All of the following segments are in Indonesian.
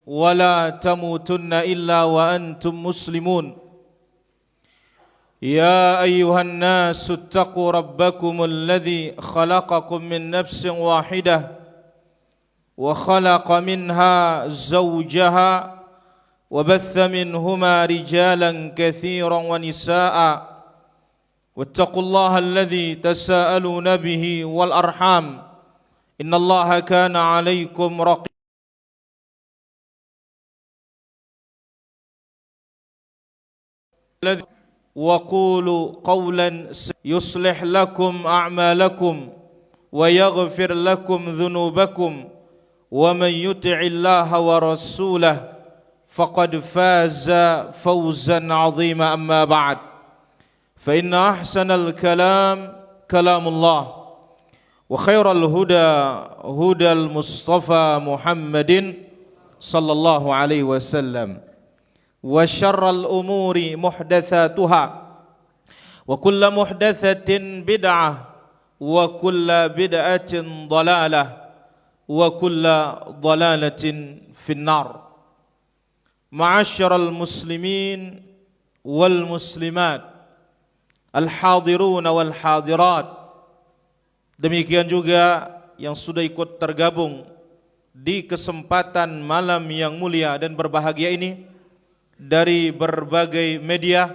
ولا تموتن إلا وأنتم مسلمون يا أيها الناس اتقوا ربكم الذي خلقكم من نفس واحدة وخلق منها زوجها وبث منهما رجالا كثيرا ونساء واتقوا الله الذي تساءلون به والأرحام إن الله كان عليكم رقيبا وقولوا قولا يصلح لكم أعمالكم ويغفر لكم ذنوبكم ومن يطع الله ورسوله فقد فاز فوزا عظيما أما بعد فإن أحسن الكلام كلام الله وخير الهدى هدى المصطفى محمد صلى الله عليه وسلم وشر الأمور محدثاتها وكل محدثة بدعة وكل بدعة ضلالة وكل ضلالة في النار معاشر المسلمين والmuslimat al-hadirun wal-hadirat, demikian juga yang sudah ikut tergabung di kesempatan malam yang mulia dan berbahagia ini dari berbagai media,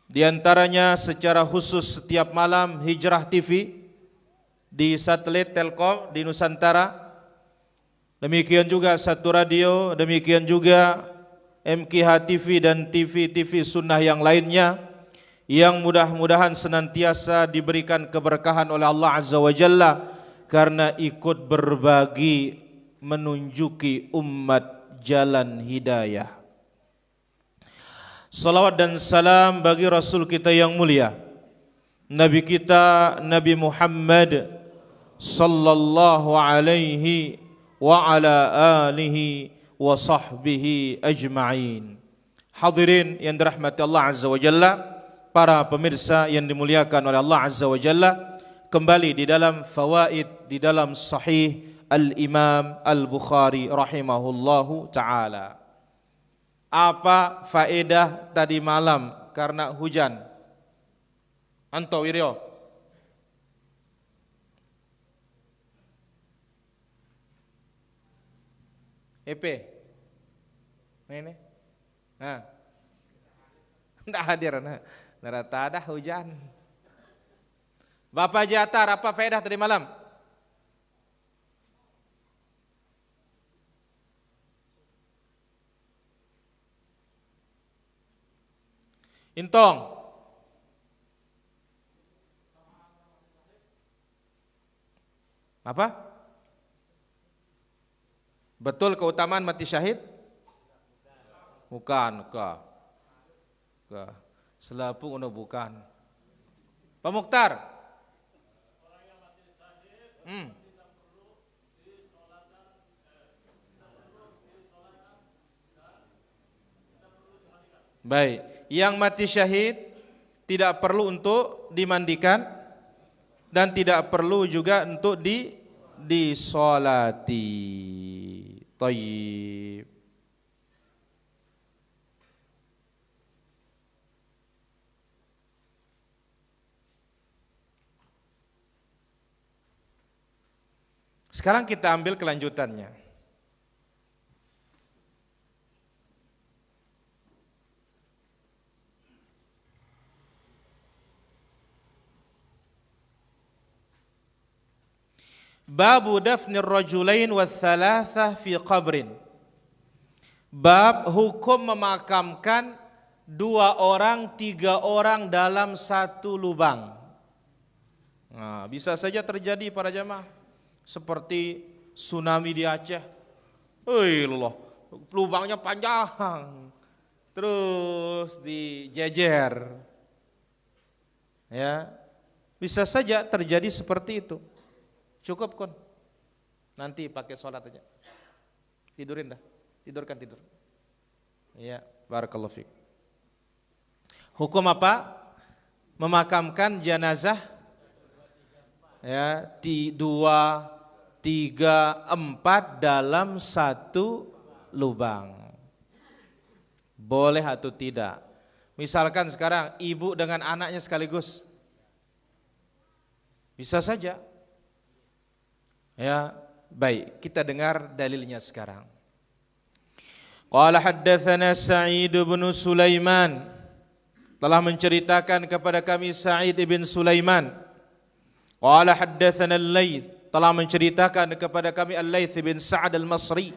di antaranya secara khusus setiap malam Hijrah TV di satelit Telkom di Nusantara, demikian juga Satu Radio, demikian juga MKH TV dan TV-TV sunnah yang lainnya, yang mudah-mudahan senantiasa diberikan keberkahan oleh Allah Azza wa Jalla karena ikut berbagi menunjuki umat jalan hidayah. Salawat dan salam bagi Rasul kita yang mulia, Nabi kita Nabi Muhammad sallallahu alaihi wa ala alihi wa sahbihi ajma'in. Hadirin yang dirahmati Allah Azza wa Jalla, para pemirsa yang dimuliakan oleh Allah Azza wa Jalla, kembali di dalam fawaid di dalam Sahih Al-Imam Al-Bukhari rahimahullahu ta'ala. Apa faedah tadi malam karena hujan? Anto Wiryo. EP. Ini. Nah. Enggak hadir nah. Nerata ada hujan. Bapak Jatar, apa faedah tadi malam? Intong. Apa? Betul keutamaan mati syahid? Bukan. Selapung udah bukan. Pak Mukhtar. Baik, yang mati syahid tidak perlu untuk dimandikan dan tidak perlu juga untuk disolati. Thayyib. Sekarang kita ambil kelanjutannya. Babu dafnir rajulain wa thalathah fi qabrin. Bab hukum memakamkan 2 orang, 3 orang dalam satu lubang. Nah, bisa saja terjadi para jamaah seperti tsunami di Aceh. Allah, lubangnya panjang, terus dijejer. Ya, bisa saja terjadi seperti itu. Cukup kon, nanti pakai sholat aja. Tidurin dah, tidur. Ya, barakallahu fiik. Hukum apa? Memakamkan jenazah ya, 2, 3, 4 dalam satu lubang. Boleh atau tidak? Misalkan sekarang ibu dengan anaknya sekaligus, bisa saja. Ya, baik, kita dengar dalilnya sekarang. Qala haddatsana Sa'id bin Sulaiman, telah menceritakan kepada kami Sa'id bin Sulaiman. Qala haddatsana Al-Laits, telah menceritakan kepada kami Al-Laits bin Sa'ad Al-Masri.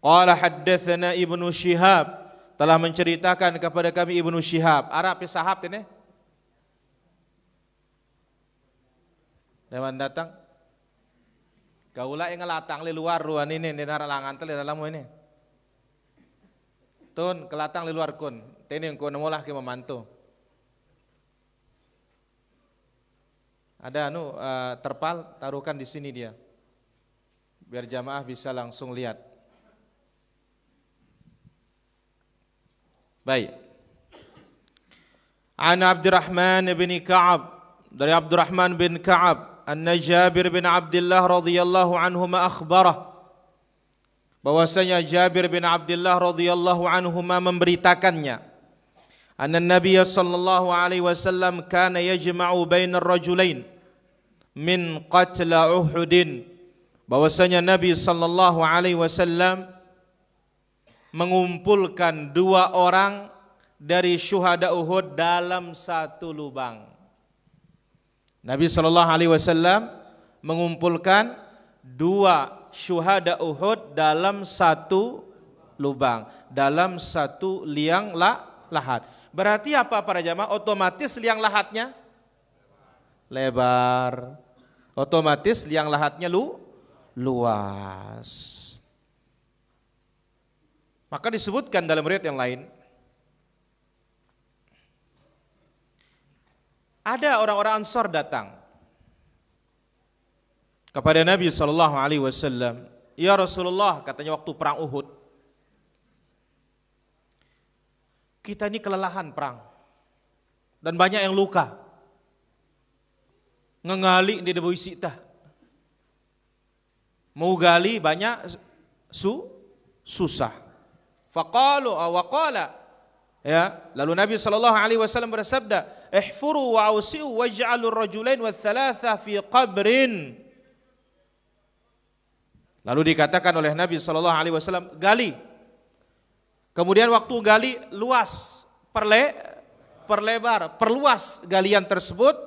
Qala haddatsana Ibnu Syihab, telah menceritakan kepada kami Ibnu Syihab. Arab sahab ini. Dewan datang. Kaula yang ngelatang di luar ruan ini di narangan teh dalam ini. Tun kelatang di luar kun. Tini yang kun molah ke memantu. Ada terpal, taruhkan di sini dia. Biar jamaah bisa langsung lihat. Baik. An Abdurrahman bin Ka'ab, dari Abdurrahman bin Ka'ab, anna Jabir bin Abdullah radhiyallahu anhuma akhbarah, bahwasanya Jabir bin Abdullah radhiyallahu anhuma memberitakannya, anna Nabiy sallallahu alaihi wasallam kana yajma'u bainar rajulain min qatla Uhudin, bahwasanya Nabi sallallahu alaihi wasallam mengumpulkan dua orang dari syuhada Uhud dalam satu lubang. Nabi sallallahu alaihi wasallam mengumpulkan dua syuhada Uhud dalam satu lubang, dalam satu liang lahat. Berarti apa para jamaah? Otomatis liang lahatnya lebar. Otomatis liang lahatnya luas. Maka disebutkan dalam riwayat yang lain, ada orang-orang Ansar datang kepada Nabi sallallahu alaihi wasallam, "Ya Rasulullah," katanya waktu perang Uhud, "kita ini kelelahan perang dan banyak yang luka. Ngengali di debu isitah. Mau gali banyak susah." Faqalu waqala, ya, lalu Nabi sallallahu alaihi wasallam bersabda, "Ihfuru wa ausi'u waj'alur rajulain wa thalatha fi qabrin." Lalu dikatakan oleh Nabi sallallahu alaihi wasallam, gali. Kemudian waktu gali luas, perlebar, perluas galian tersebut,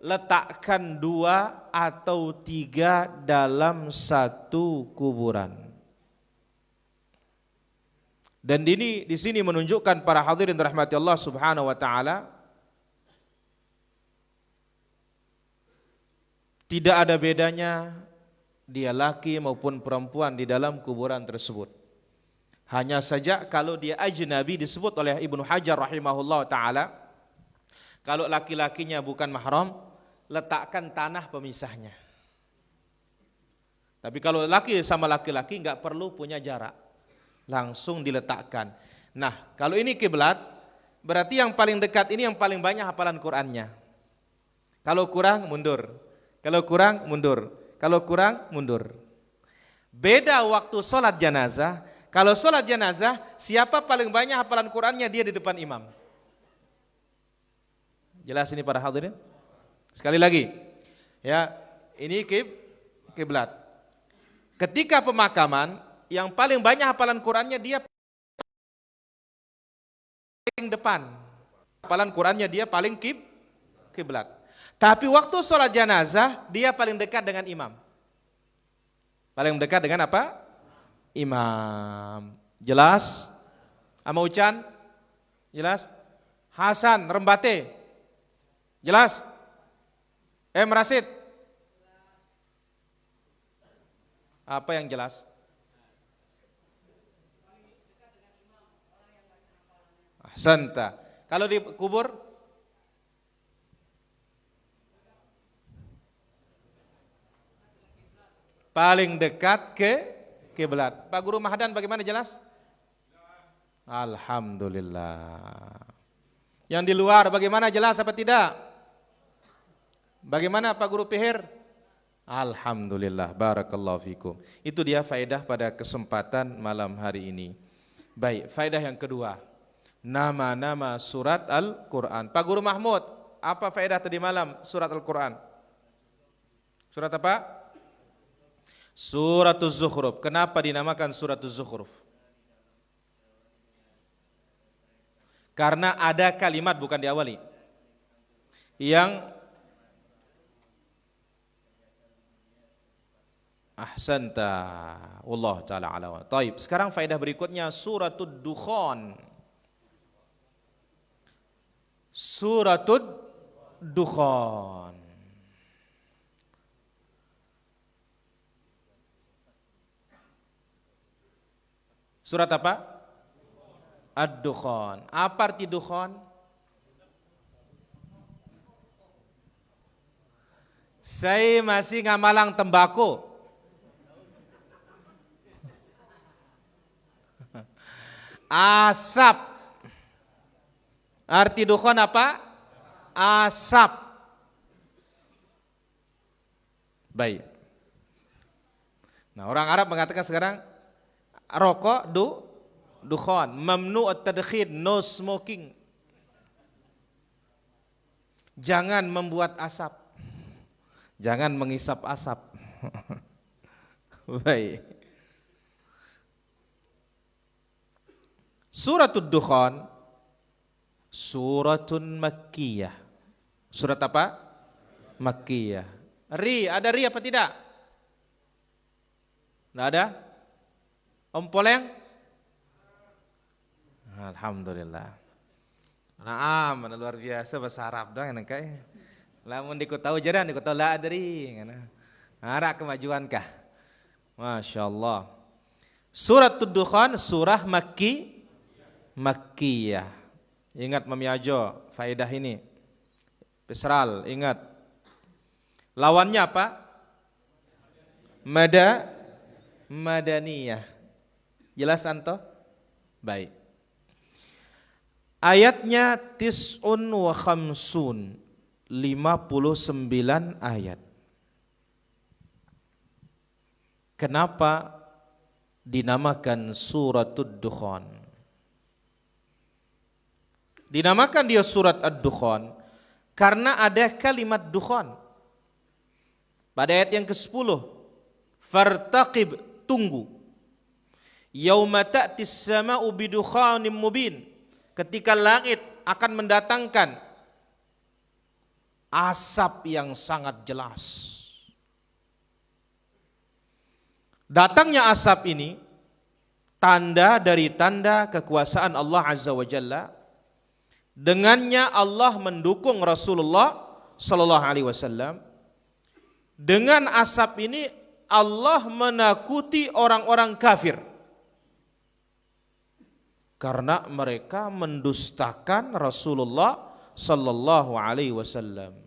letakkan 2 atau 3 dalam satu kuburan. Dan di sini menunjukkan para hadirin rahmati Allah Subhanahu wa taala, tidak ada bedanya dia laki maupun perempuan di dalam kuburan tersebut. Hanya saja kalau dia ajnabi, disebut oleh Ibnu Hajar rahimahullah taala, kalau laki-lakinya bukan mahram, letakkan tanah pemisahnya. Tapi kalau laki sama laki-laki enggak perlu punya jarak, langsung diletakkan. Nah, kalau ini kiblat, berarti yang paling dekat ini yang paling banyak hafalan Qur'annya. Kalau kurang mundur, kalau kurang mundur, kalau kurang mundur. Beda waktu sholat jenazah. Kalau sholat jenazah, siapa paling banyak hafalan Qur'annya, dia di depan imam. Jelas ini para hadirin? Sekali lagi, ya, ini kiblat. Ketika pemakaman, yang paling banyak hafalan Qur'annya dia paling depan. Hafalan Qur'annya dia paling kiblat. Tapi waktu sholat jenazah dia paling dekat dengan imam. Paling dekat dengan apa? Imam. Jelas? Ama Ucan? Jelas? Hasan Rembate? Jelas? Rasid? Apa yang jelas? Ahsanta. Kalau di kubur? Paling dekat ke kiblat. Pak Guru Mahdan bagaimana, jelas? Alhamdulillah. Yang di luar bagaimana, jelas apa tidak? Bagaimana Pak Guru Pihir? Alhamdulillah, barakallahu fikum. Itu dia faedah pada kesempatan malam hari ini. Baik, faedah yang kedua. Nama-nama surat Al-Quran. Pak Guru Mahmud, apa faedah tadi malam surat Al-Quran? Surat apa? Suratul Zukhruf. Kenapa dinamakan Suratul Zukhruf? Karena ada kalimat, bukan diawali, yang ahsanta, wallahu taala alam. Taib. Sekarang faedah berikutnya Suratul Dukhan. Suratul Dukhan. Surat apa? Ad-Dukhan. Apa arti Dukhan? Saya masih ngamalang tembakau. Asap. Arti Dukhan apa? Asap. Baik. Nah, orang Arab mengatakan sekarang rokok dukhan, mamnu at-tadkhir, no smoking. Jangan membuat asap. Jangan mengisap asap. Baik. Suratul Dukhan suratun makkiyah. Surat apa? Makkiyah. Ada ri apa tidak? Tidak ada? Om Poleng? Alhamdulillah. Naam, luar biasa bahasa Arab dong enak kayak. Lamun dikutahu jaran, dikutahu la adri. Harap kemajuan kah? Masya Allah. Surat Dukhan surah Makkiyah. Ingat Mami Ajo, faedah ini. Pesral, ingat. Lawannya apa? Madaniyah. Jelas anto? Baik. Ayatnya tis'un wa khamsun, 59 ayat. Kenapa dinamakan Suratul Dukhan? Dinamakan dia surat Ad-Dukhan karena ada kalimat dukhan. Pada ayat yang ke-10, fartaqib, tunggu. Yauma ta'tis sama'u bidukhanin mubin. Ketika langit akan mendatangkan asap yang sangat jelas. Datangnya asap ini tanda dari tanda kekuasaan Allah Azza wa Jalla. Dengannya Allah mendukung Rasulullah sallallahu alaihi wasallam. Dengan asap ini Allah menakuti orang-orang kafir. Karena mereka mendustakan Rasulullah sallallahu alaihi wasallam.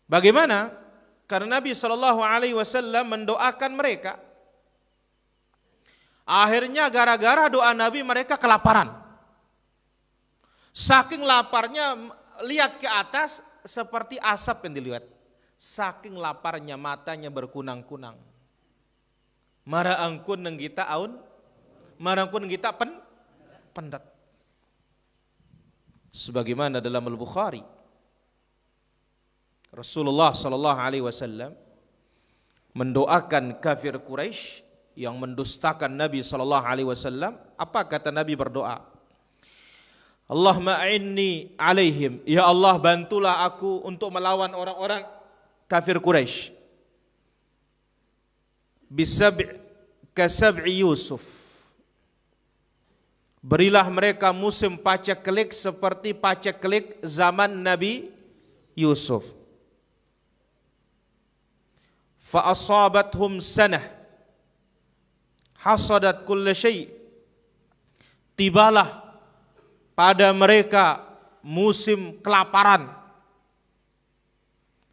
Bagaimana? Karena Nabi sallallahu alaihi wasallam mendoakan mereka. Akhirnya gara-gara doa Nabi mereka kelaparan. Saking laparnya lihat ke atas seperti asap yang dilihat. Saking laparnya matanya berkunang-kunang. Maraangkun neng kita aun, maraangkun neng kita pendat. Sebagaimana dalam Al-Bukhari, Rasulullah sallallahu alaihi wasallam mendoakan kafir Quraisy yang mendustakan Nabi sallallahu alaihi wasallam. Apa kata Nabi berdoa? Allahumma a'inni alaihim, ya Allah bantulah aku untuk melawan orang-orang kafir Quraisy. Kasab'i Yusuf, berilah mereka musim paceklik seperti paceklik zaman Nabi Yusuf. Fa asabathum sanah hasadat kulla syai', tibalah pada mereka musim kelaparan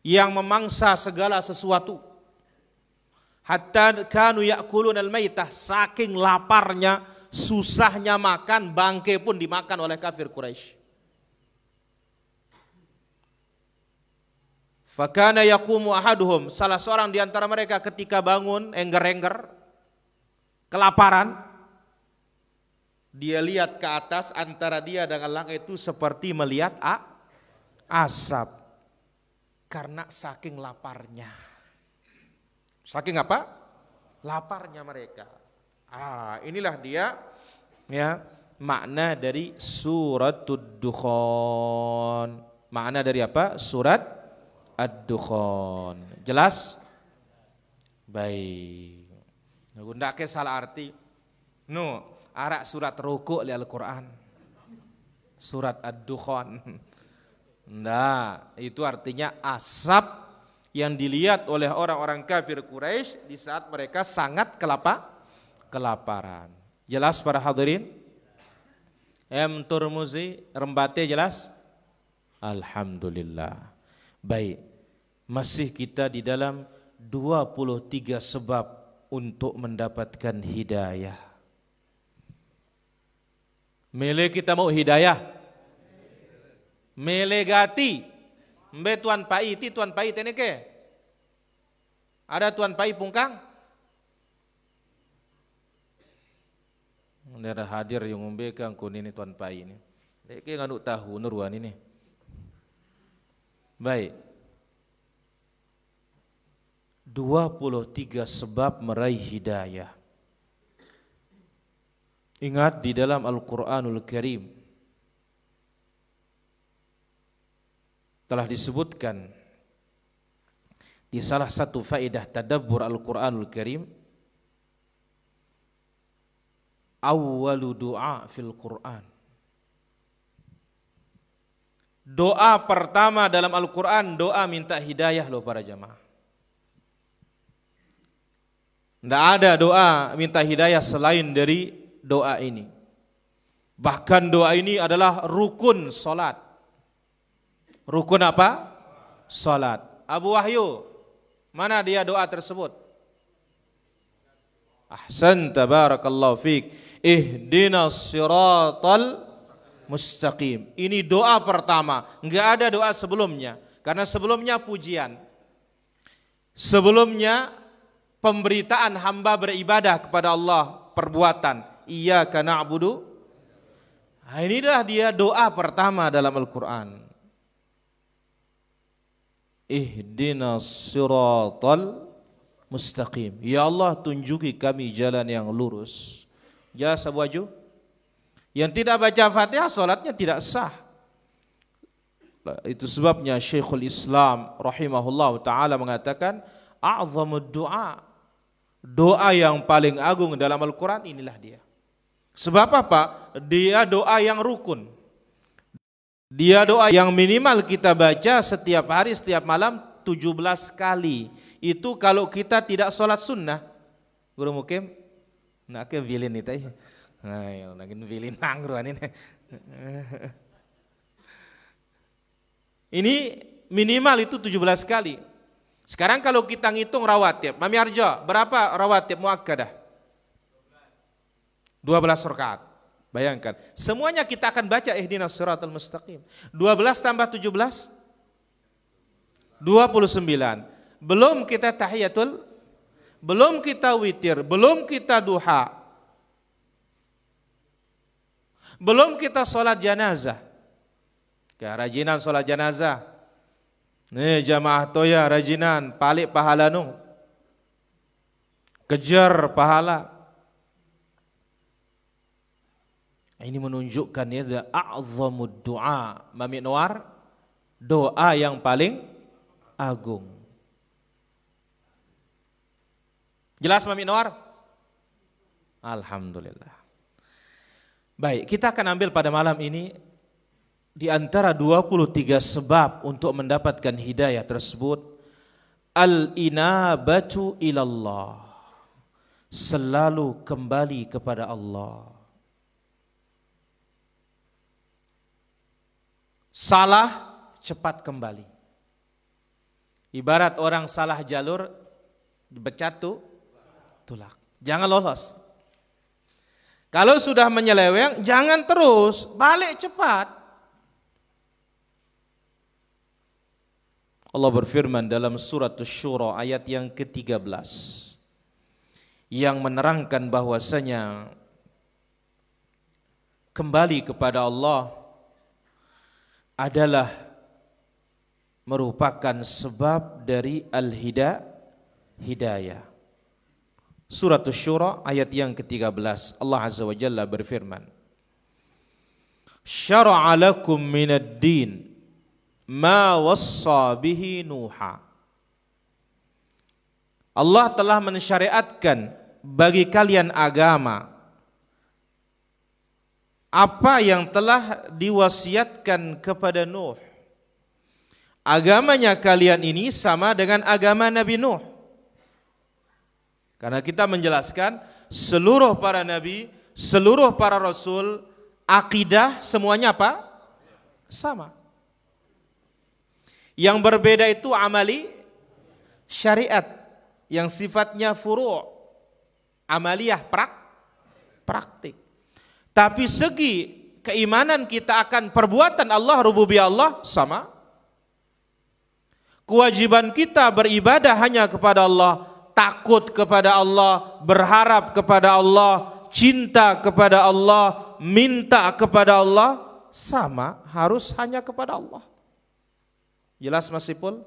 yang memangsa segala sesuatu. Hatta kanu ya'kulun al-maitah, saking laparnya, susahnya makan, bangkai pun dimakan oleh kafir Quraisy. Fakana yaqumu ahaduhum, salah seorang di antara mereka ketika bangun engger-engger kelaparan, dia lihat ke atas, antara dia dengan langit itu seperti melihat asap karena saking laparnya. Saking apa? Laparnya mereka. Inilah dia ya makna dari suratul Dukhan. Makna dari apa? Surat Ad-Dukhan. Jelas? Baik. Ndak ke salah arti. Arak surat rukuk di Al-Qur'an. Surat Ad-Dukhan. Nah, itu artinya asap yang dilihat oleh orang-orang kafir Quraisy di saat mereka sangat kelaparan. Jelas para hadirin? Turmuzi rembate jelas? Alhamdulillah. Baik. Masih kita di dalam 23 sebab untuk mendapatkan hidayah. Mele kita mau hidayah. Mele gati. Mbe tuan pai teneke. Ada tuan pai pungkang? Nera hadir yang membekang kun ini tuan pai ini. Deke nganuk tahu nuruan ini. Baik. 23 sebab meraih hidayah. Ingat di dalam Al-Qur'anul Karim telah disebutkan di salah satu faedah tadabbur Al-Qur'anul Karim, awwalu du'a fil Qur'an. Doa pertama dalam Al-Qur'an doa minta hidayah loh para jamaah. Tidak ada doa minta hidayah selain dari doa ini. Bahkan doa ini adalah rukun salat. Rukun apa? Salat. Abu Wahyu, mana dia doa tersebut? Ahsanta barakallahu fiik. Ihdinas siratal mustaqim. Ini doa pertama, enggak ada doa sebelumnya. Karena sebelumnya pujian. Sebelumnya pemberitaan hamba beribadah kepada Allah, perbuatan. Iyyaka na'budu. Inilah dia doa pertama dalam Al-Qur'an. Ihdinas siratal mustaqim. Ya Allah, tunjuki kami jalan yang lurus. Jelas Abu Wahyu? Yang tidak baca Fatihah salatnya tidak sah. Itu sebabnya Syekhul Islam rahimahullah taala mengatakan a'zamud du'a. Doa yang paling agung dalam Al-Qur'an inilah dia. Sebab apa? Dia doa yang rukun. Dia doa yang minimal kita baca setiap hari, setiap malam 17 kali. Itu kalau kita tidak sholat sunnah. Guru Mukim, nak ke vilin itu ya. Ayo, nagin vilin nangruan ini. Ini minimal itu 17 kali. Sekarang kalau kita ngitung rawatib, Mami Arjo, berapa rawatib muakkadah? 12 rakaat. Bayangkan, semuanya kita akan baca ihdinas siratal mustaqim. 12 tambah 17 29. Belum kita tahiyatul, belum kita witir, belum kita duha, belum kita sholat janazah. Rajinan sholat janazah. Nih jamaah toya rajinan, palik pahala nu. Kejar pahala. Ini menunjukkan ya a'zamud du'a. Mami Noar, doa yang paling agung. Jelas Mami Noar? Alhamdulillah. Baik, kita akan ambil pada malam ini di antara 23 sebab untuk mendapatkan hidayah tersebut, al-inabatu ilallah, selalu kembali kepada Allah. Salah, cepat kembali. Ibarat orang salah jalur, dibecat tulak. Jangan lolos. Kalau sudah menyeleweng, jangan terus, balik cepat. Allah berfirman dalam surat Asy-Syura ayat yang ke-13 yang menerangkan bahwasanya kembali kepada Allah adalah merupakan sebab dari hidayah. Surat Asy-Syura ayat yang ke-13 Allah Azza wa Jalla berfirman, syara'a lakum minad din ma wassa bihi Nuha. Allah telah mensyariatkan bagi kalian agama apa yang telah diwasiatkan kepada Nuh. Agamanya kalian ini sama dengan agama Nabi Nuh. Karena kita menjelaskan seluruh para nabi, seluruh para rasul, akidah semuanya apa? Sama. Yang berbeda itu amali, syariat yang sifatnya furu', amaliyah, praktik. Tapi segi keimanan kita akan perbuatan Allah, rububiyah Allah sama. Kewajiban kita beribadah hanya kepada Allah, takut kepada Allah, berharap kepada Allah, cinta kepada Allah, minta kepada Allah, sama, harus hanya kepada Allah. Jelas Mas Ipul?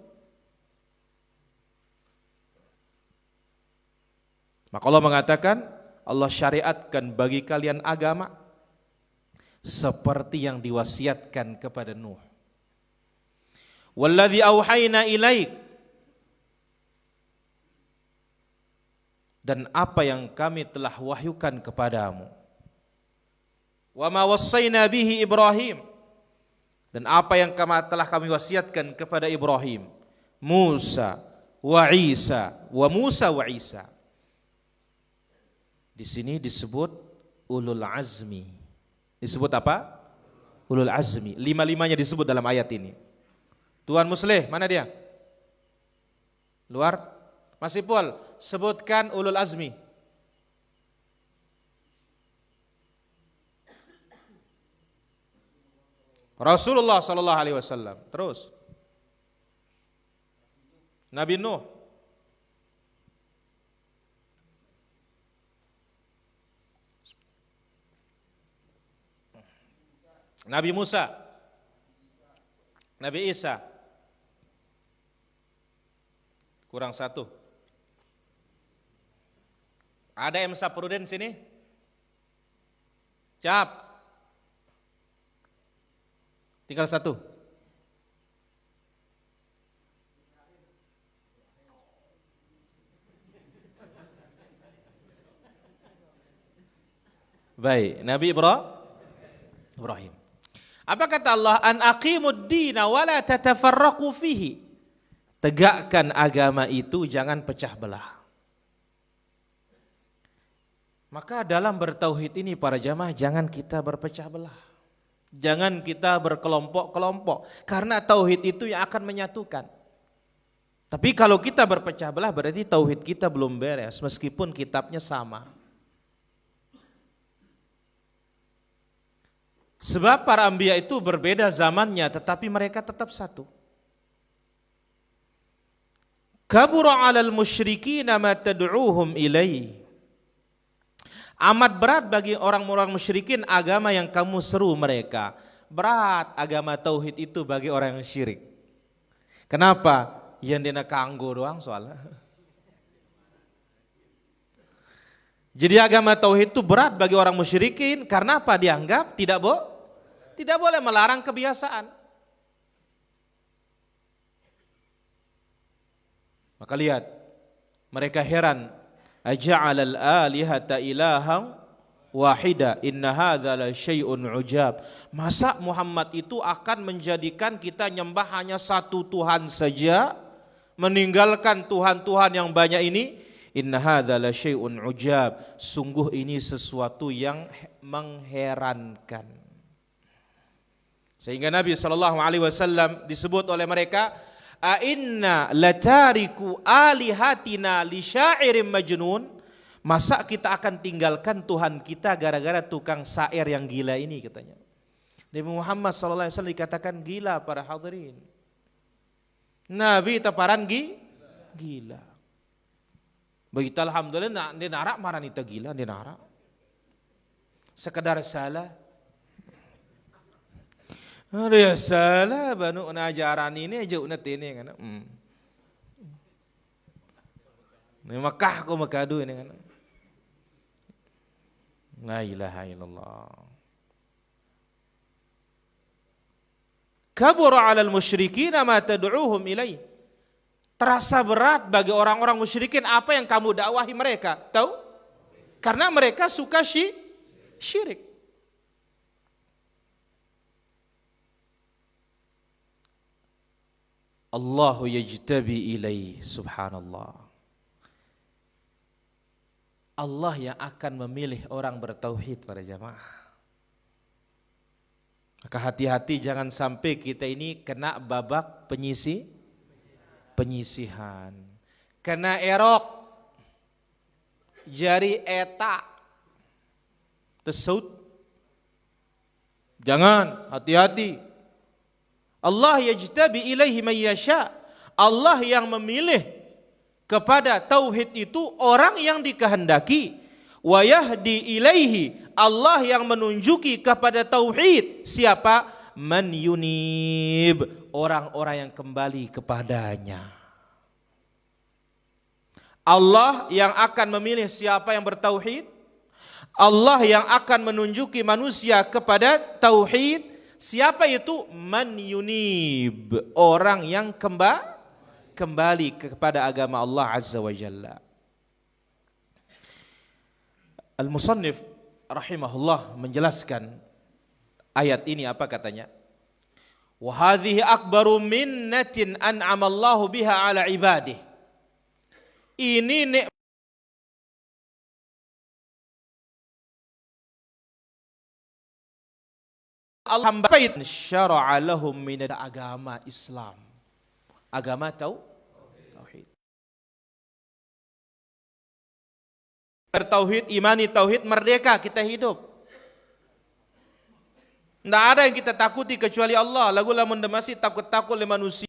Maka Allah mengatakan, Allah syariatkan bagi kalian agama seperti yang diwasiatkan kepada Nuh. Walladzi auhayna ilaik, dan apa yang kami telah wahyukan kepadamu. Wa ma wassayna bihi Ibrahim, dan apa yang telah kami wasiatkan kepada Ibrahim, Musa wa Isa, wa Musa wa Isa. Di sini disebut ulul azmi. Disebut apa? Ulul azmi. Lima-limanya disebut dalam ayat ini. Tuan Musleh, mana dia? Luar? Mas Ipul, sebutkan ulul azmi. Rasulullah sallallahu alaihi wasallam. Terus. Nabi Nuh. Nabi Musa. Nabi Isa. Kurang satu. Ada M. Saprudin sini? Cap. Tinggal satu. Baik, Nabi Ibrahim. Apa kata Allah? An aqimud dina wa la tatafarraqu fihi. Tegakkan agama itu, jangan pecah belah. Maka dalam bertauhid ini para jamaah, jangan kita berpecah belah. Jangan kita berkelompok-kelompok, karena tauhid itu yang akan menyatukan. Tapi kalau kita berpecah belah berarti tauhid kita belum beres meskipun kitabnya sama. Sebab para anbiya itu berbeda zamannya tetapi mereka tetap satu. Kabura 'alal musyrikina ma tad'uuhum ilaihi. Amat berat bagi orang-orang musyrikin agama yang kamu seru mereka. Berat agama tauhid itu bagi orang yang syirik. Kenapa? Yang dina kanggo doang soalnya. Jadi agama tauhid itu berat bagi orang musyrikin karena apa? Dianggap tidak boleh melarang kebiasaan. Maka lihat, mereka heran, aja'alal alihata ilahan wahida inna hadza la syai'un ujab. Masa Muhammad itu akan menjadikan kita nyembah hanya satu Tuhan saja, meninggalkan Tuhan-Tuhan yang banyak ini? Inna hadza la syai'un ujab. Sungguh ini sesuatu yang mengherankan. Sehingga Nabi SAW disebut oleh mereka, a inna latariku alihatina li syairin majnun. Masa kita akan tinggalkan Tuhan kita gara-gara tukang syair yang gila ini, katanya. Nabi Muhammad SAW dikatakan gila para hadirin. Nabi taparan gila. Begitu alhamdulillah dia narak marah nita gila dia narak. Sekadar salah. Ada salah banu ajaran ini aja unat ini kan. Ini Mekah ko Mekadu ini kan. La ilaha illallah. Kabura 'alal musyrikin ma tad'uuhum ilaih. Terasa berat bagi orang-orang musyrikin apa yang kamu dakwahi mereka. Tahu? Karena mereka suka syirik. Allahu yajtabi ilaih, subhanallah. Allah yang akan memilih orang bertauhid para jamaah. Maka hati-hati jangan sampai kita ini kena babak penyisihan. Kena erok, jari eta, tersut. Jangan, hati-hati. Allah yajtabi ilaihi man yasha. Allah yang memilih kepada tauhid itu orang yang dikehendaki. Wa yahdi ilaihi. Allah yang menunjuki kepada tauhid siapa? Man yunib, orang-orang yang kembali kepadanya. Allah yang akan memilih siapa yang bertauhid. Allah yang akan menunjuki manusia kepada tauhid. Siapa itu? Man yunib, orang yang kembali kepada agama Allah Azza wa Jalla. Al-Musannif rahimahullah menjelaskan ayat ini apa katanya? Wa hadhihi akbaru minnatin an'amallahu biha ala ibadih. Ini nikmat Allah hamba syara'a lahum min agama Islam. Agama tauhid. Bertauhid, imani tauhid, merdeka kita hidup. Tidak ada yang kita takuti kecuali Allah. Lagu lamun demasi takut-takut oleh manusia.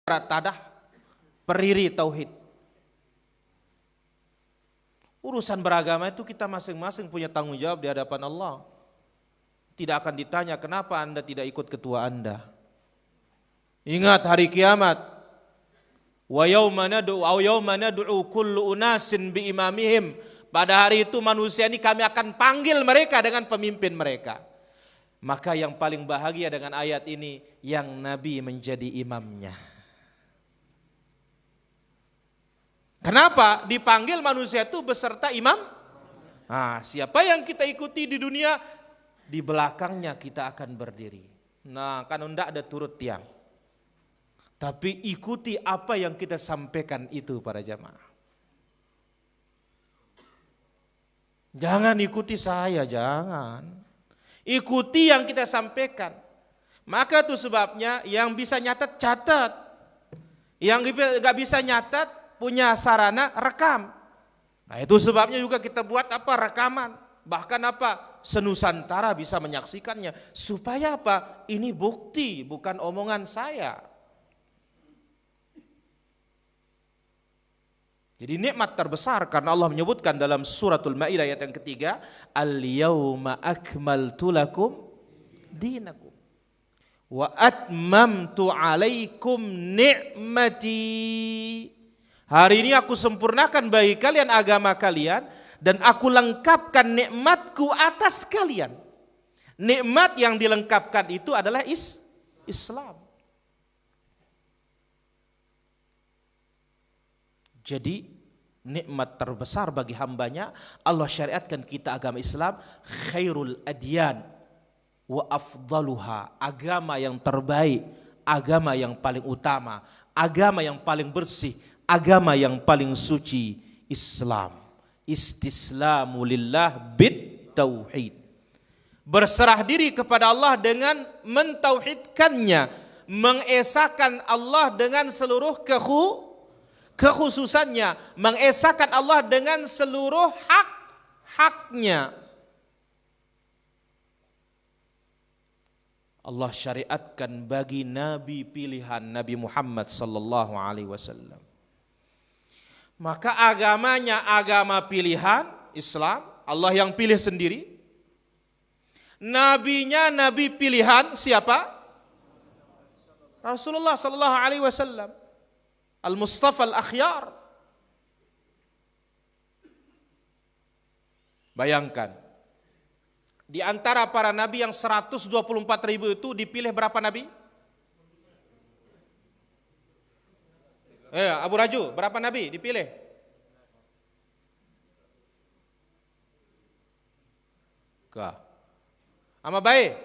Tadah, periri tauhid. Urusan beragama itu kita masing-masing punya tanggung jawab di hadapan Allah. Tidak akan ditanya kenapa Anda tidak ikut ketua Anda. Ingat hari kiamat. Wa yauma nad'u kullu unasin bi imamihim. Pada hari itu manusia ini kami akan panggil mereka dengan pemimpin mereka. Maka yang paling bahagia dengan ayat ini yang Nabi menjadi imamnya. Kenapa? Dipanggil manusia itu beserta imam. Nah, siapa yang kita ikuti di dunia, di belakangnya kita akan berdiri. Nah, kan enggak ada turut tiang. Tapi ikuti apa yang kita sampaikan itu para jamaah. Jangan ikuti saya, jangan. Ikuti yang kita sampaikan. Maka itu sebabnya yang bisa nyatat, catat. Yang gak bisa nyatat, punya sarana rekam. Nah itu sebabnya juga kita buat apa? Rekaman. Bahkan apa? Senusantara bisa menyaksikannya. Supaya apa? Ini bukti, bukan omongan saya. Jadi nikmat terbesar karena Allah menyebutkan dalam suratul Maidah ayat yang ketiga, al-yauma akmaltu lakum dinakum wa atmamtu alaikum ni'mati. Hari ini aku sempurnakan bagi kalian agama kalian dan aku lengkapkan nikmatku atas kalian. Nikmat yang dilengkapkan itu adalah Islam. Jadi nikmat terbesar bagi hambanya Allah syariatkan kita agama Islam, khairul adyan wa afdaluha, agama yang terbaik, agama yang paling utama, agama yang paling bersih, agama yang paling suci, Islam. Istislamu lillah bit tauhid. Berserah diri kepada Allah dengan mentauhidkannya, mengesahkan Allah dengan seluruh kekhususannya, mengesahkan Allah dengan seluruh hak-haknya. Allah syariatkan bagi nabi pilihan Nabi Muhammad sallallahu alaihi wasallam. Maka agamanya agama pilihan Islam, Allah yang pilih sendiri. Nabinya nabi pilihan siapa? Rasulullah sallallahu alaihi wasallam. Al-Mustafa al-Akhyar. Bayangkan, di antara para nabi yang 124.000 itu dipilih berapa nabi? Abu Raju, berapa nabi dipilih? Kah? Ama baik.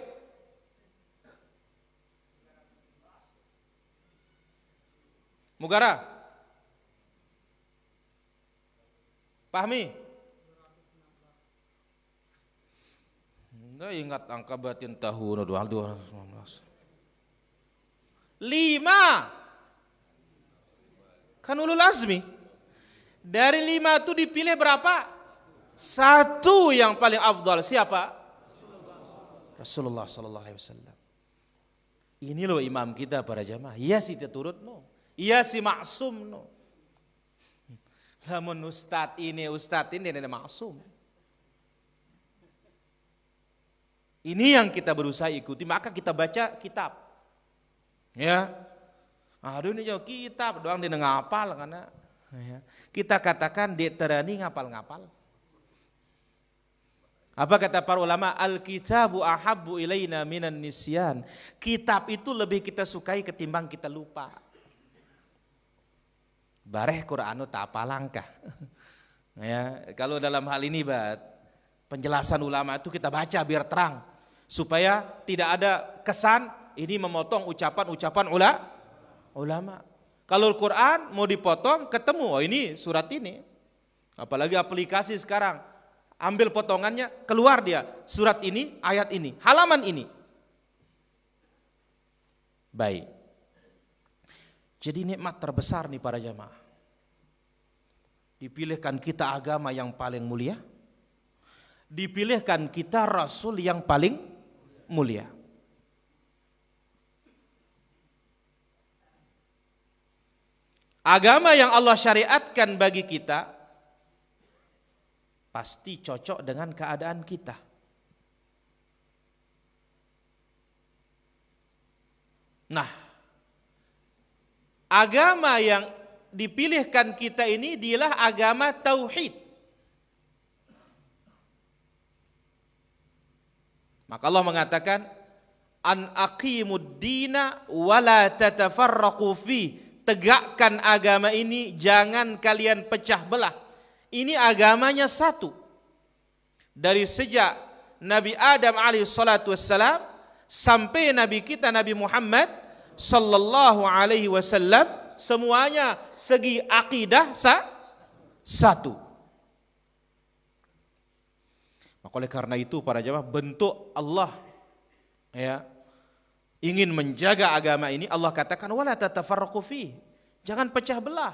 Mugara. Pahmi? Nggak ingat angka batin tahun 2019. 5. Kan ulul azmi. Dari 5 itu dipilih berapa? 1 yang paling afdal. Siapa? Rasulullah sallallahu alaihi wasallam. Ini loh imam kita para jamaah. Iya sih turut no. Iya sih maksum no. Lamun ustad ini maksum. Ini yang kita berusaha ikuti, maka kita baca kitab. Ya. Aduh ini jauh kitab doang dia ngapal karena ya. Kita katakan dia terani ngapal-ngapal. Apa kata para ulama? Al-kitabu ahabbu ilaina minan nisyan. Kitab itu lebih kita sukai ketimbang kita lupa. Bareh Qur'anu tak apa langkah. Ya, kalau dalam hal ini penjelasan ulama itu kita baca biar terang supaya tidak ada kesan ini memotong ucapan-ucapan ulama. Kalau Al-Qur'an mau dipotong ketemu oh ini surat ini. Apalagi aplikasi sekarang ambil potongannya keluar dia surat ini, ayat ini, halaman ini. Baik. Jadi nikmat terbesar nih para jamaah. Dipilihkan kita agama yang paling mulia. Dipilihkan kita rasul yang paling mulia. Agama yang Allah syariatkan bagi kita pasti cocok dengan keadaan kita. Nah, agama yang dipilihkan kita ini dialah agama tauhid. Maka Allah mengatakan an aqimud dina wala tatafarraqu fi. Tegakkan agama ini, jangan kalian pecah belah. Ini agamanya satu. Dari sejak Nabi Adam alaihi salatu wassalam sampai Nabi kita Nabi Muhammad sallallahu alaihi wasallam, semuanya segi akidah satu. Maka oleh karena itu para jamaah, bentuk Allah ya ingin menjaga agama ini, Allah katakan wala tatafarraqu fi. Jangan pecah belah.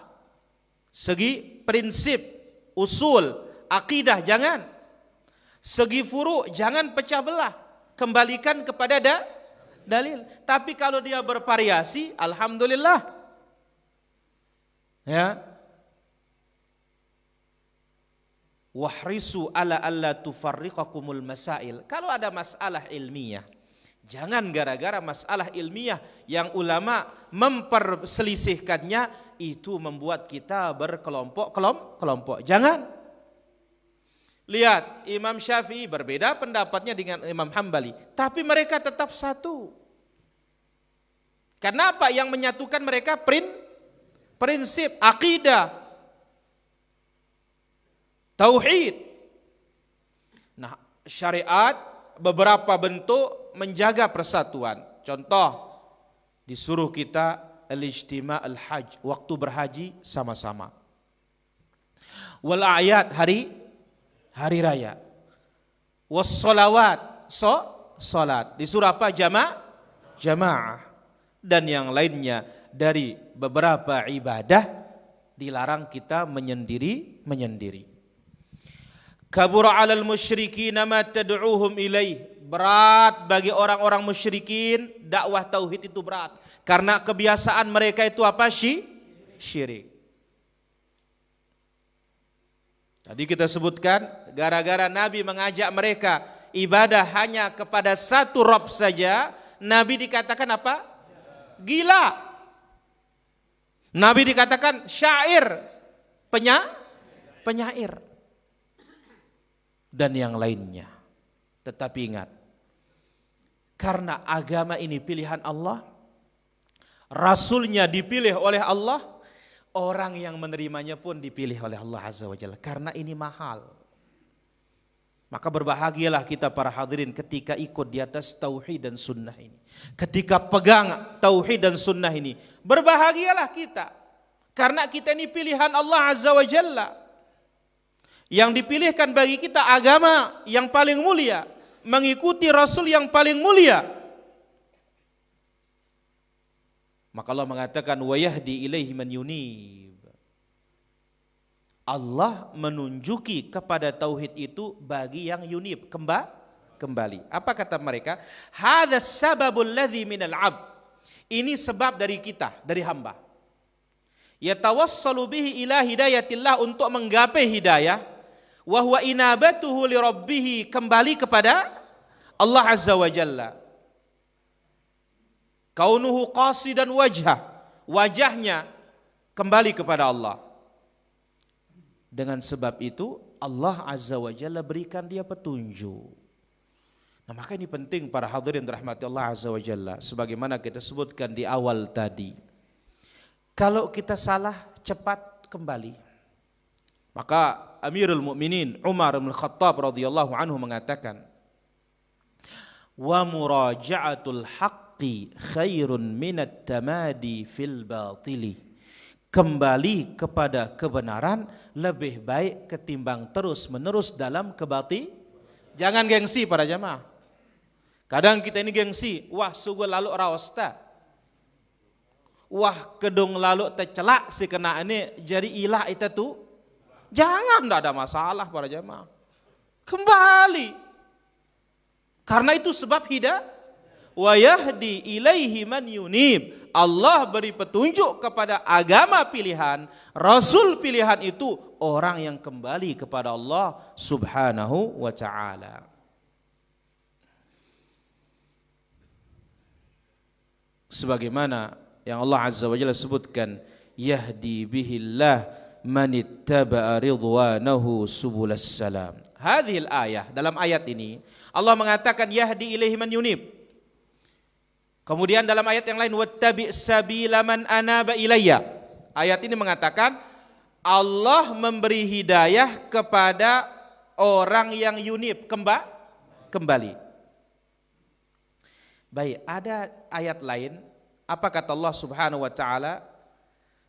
Segi prinsip, usul, akidah jangan. Segi furu jangan pecah belah. Kembalikan kepada dalil. Tapi kalau dia bervariasi, alhamdulillah. Ya. Wahrisu ala alla tufarriqakumul masail. Kalau ada masalah ilmiah, jangan gara-gara masalah ilmiah yang ulama memperselisihkannya itu membuat kita berkelompok-kelompok. Jangan. Lihat, Imam Syafi'i berbeda pendapatnya dengan Imam Hambali, tapi mereka tetap satu. Kenapa yang menyatukan mereka? Prinsip, akidah, tauhid. Nah, syariat beberapa bentuk menjaga persatuan. Contoh, disuruh kita al-ijtima' al-hajj, waktu berhaji sama-sama. Wal a'yad, hari raya. Was sholawat, salat. Disuruh apa? Jamaah. Dan yang lainnya dari beberapa ibadah dilarang kita menyendiri. Kabura 'alal musyrikina ma tad'uuhum ilaih. Berat bagi orang-orang musyrikin, dakwah tauhid itu berat. Karena kebiasaan mereka itu apa? Syirik. Tadi kita sebutkan, gara-gara Nabi mengajak mereka ibadah hanya kepada satu Rabb saja, Nabi dikatakan apa? Gila. Nabi dikatakan syair, penyair. Dan yang lainnya. Tetapi ingat, karena agama ini pilihan Allah, Rasulnya dipilih oleh Allah, orang yang menerimanya pun dipilih oleh Allah Azza wa Jalla. Karena ini mahal. Maka berbahagialah kita para hadirin ketika ikut di atas tauhid dan sunnah ini. Ketika pegang tauhid dan sunnah ini, berbahagialah kita. Karena kita ini pilihan Allah Azza wa Jalla. Yang dipilihkan bagi kita agama yang paling mulia, mengikuti Rasul yang paling mulia. Maka Allah mengatakan wa yahdi ilaihi man yunib. Allah menunjuki kepada tauhid itu bagi yang yunib, kembali. Apa kata mereka? Hadzas sababul ladzi minal 'abd. Ini sebab dari kita, dari hamba. Yatawassalu bihi ila hidayatillah, untuk menggapai hidayah. Wa huwa inabatuhu li rabbih, kembali kepada Allah Azza wa Jalla. Kaunuhu qasidan wajahnya kembali kepada Allah. Dengan sebab itu Allah Azza wa Jalla berikan dia petunjuk. Nah, maka ini penting para hadirin rahmati Allah Azza wa Jalla, sebagaimana kita sebutkan di awal tadi. Kalau kita salah, cepat kembali. Maka Amirul Mukminin Umar bin Khattab radhiyallahu anhu mengatakan, wa muraja'atul haqqi khairun minat tamadi fil batili. Kembali kepada kebenaran lebih baik ketimbang terus-menerus dalam kebati. Jangan gengsi para jamaah. Kadang kita ini gengsi, wah sugu lalu raosta. Wah kedung lalu tercelak si kena ini jadi ilah itu tuh. Jangan, tidak ada masalah para jamaah. Kembali. Karena itu sebab hidayah. Wa yahdi ilaihi man yunib. Allah beri petunjuk kepada agama pilihan, Rasul pilihan itu orang yang kembali kepada Allah Subhanahu wa ta'ala. Sebagaimana yang Allah Azza wa Jalla sebutkan, yahdi bihillah manittaba'a ridwanahu subulas salam. Hadhil ayah, dalam ayat ini Allah mengatakan yahdi ilaihi man yunib. Kemudian dalam ayat yang lain wattabi' sabila man anaba ilayya. Ayat ini mengatakan Allah memberi hidayah kepada orang yang yunib, kembali. Baik, ada ayat lain, apa kata Allah Subhanahu wa taala?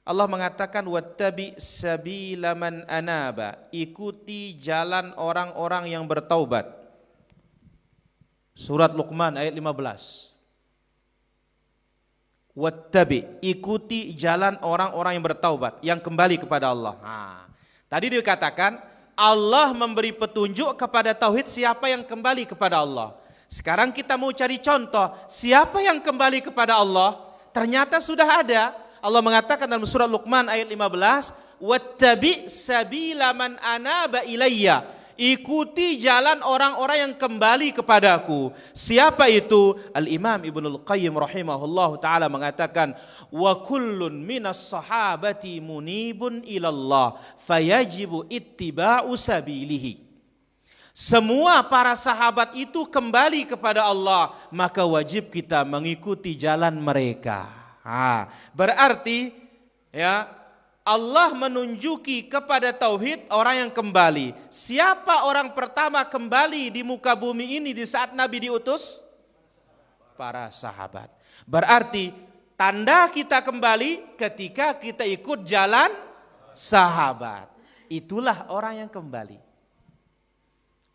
Allah mengatakan wattabi' sabila man anaba, ikuti jalan orang-orang yang bertaubat. Surat Luqman ayat 15. Wattabi, ikuti jalan orang-orang yang bertaubat, yang kembali kepada Allah. Tadi dikatakan Allah memberi petunjuk kepada tauhid siapa yang kembali kepada Allah. Sekarang kita mau cari contoh siapa yang kembali kepada Allah. Ternyata sudah ada. Allah mengatakan dalam surah Luqman ayat 15, wattabi sabila man anaba ilayya. Ikuti jalan orang-orang yang kembali kepadaku. Siapa itu? Al-Imam Ibnul Qayyim rahimahullahu ta'ala mengatakan, wa kullun minas sahabati munibun ilallah fayajibu ittiba'u sabilihi. Semua para sahabat itu kembali kepada Allah, maka wajib kita mengikuti jalan mereka. Berarti ya, Allah menunjuki kepada tauhid orang yang kembali. Siapa orang pertama kembali di muka bumi ini di saat Nabi diutus? Para sahabat. Berarti tanda kita kembali ketika kita ikut jalan sahabat. Itulah orang yang kembali.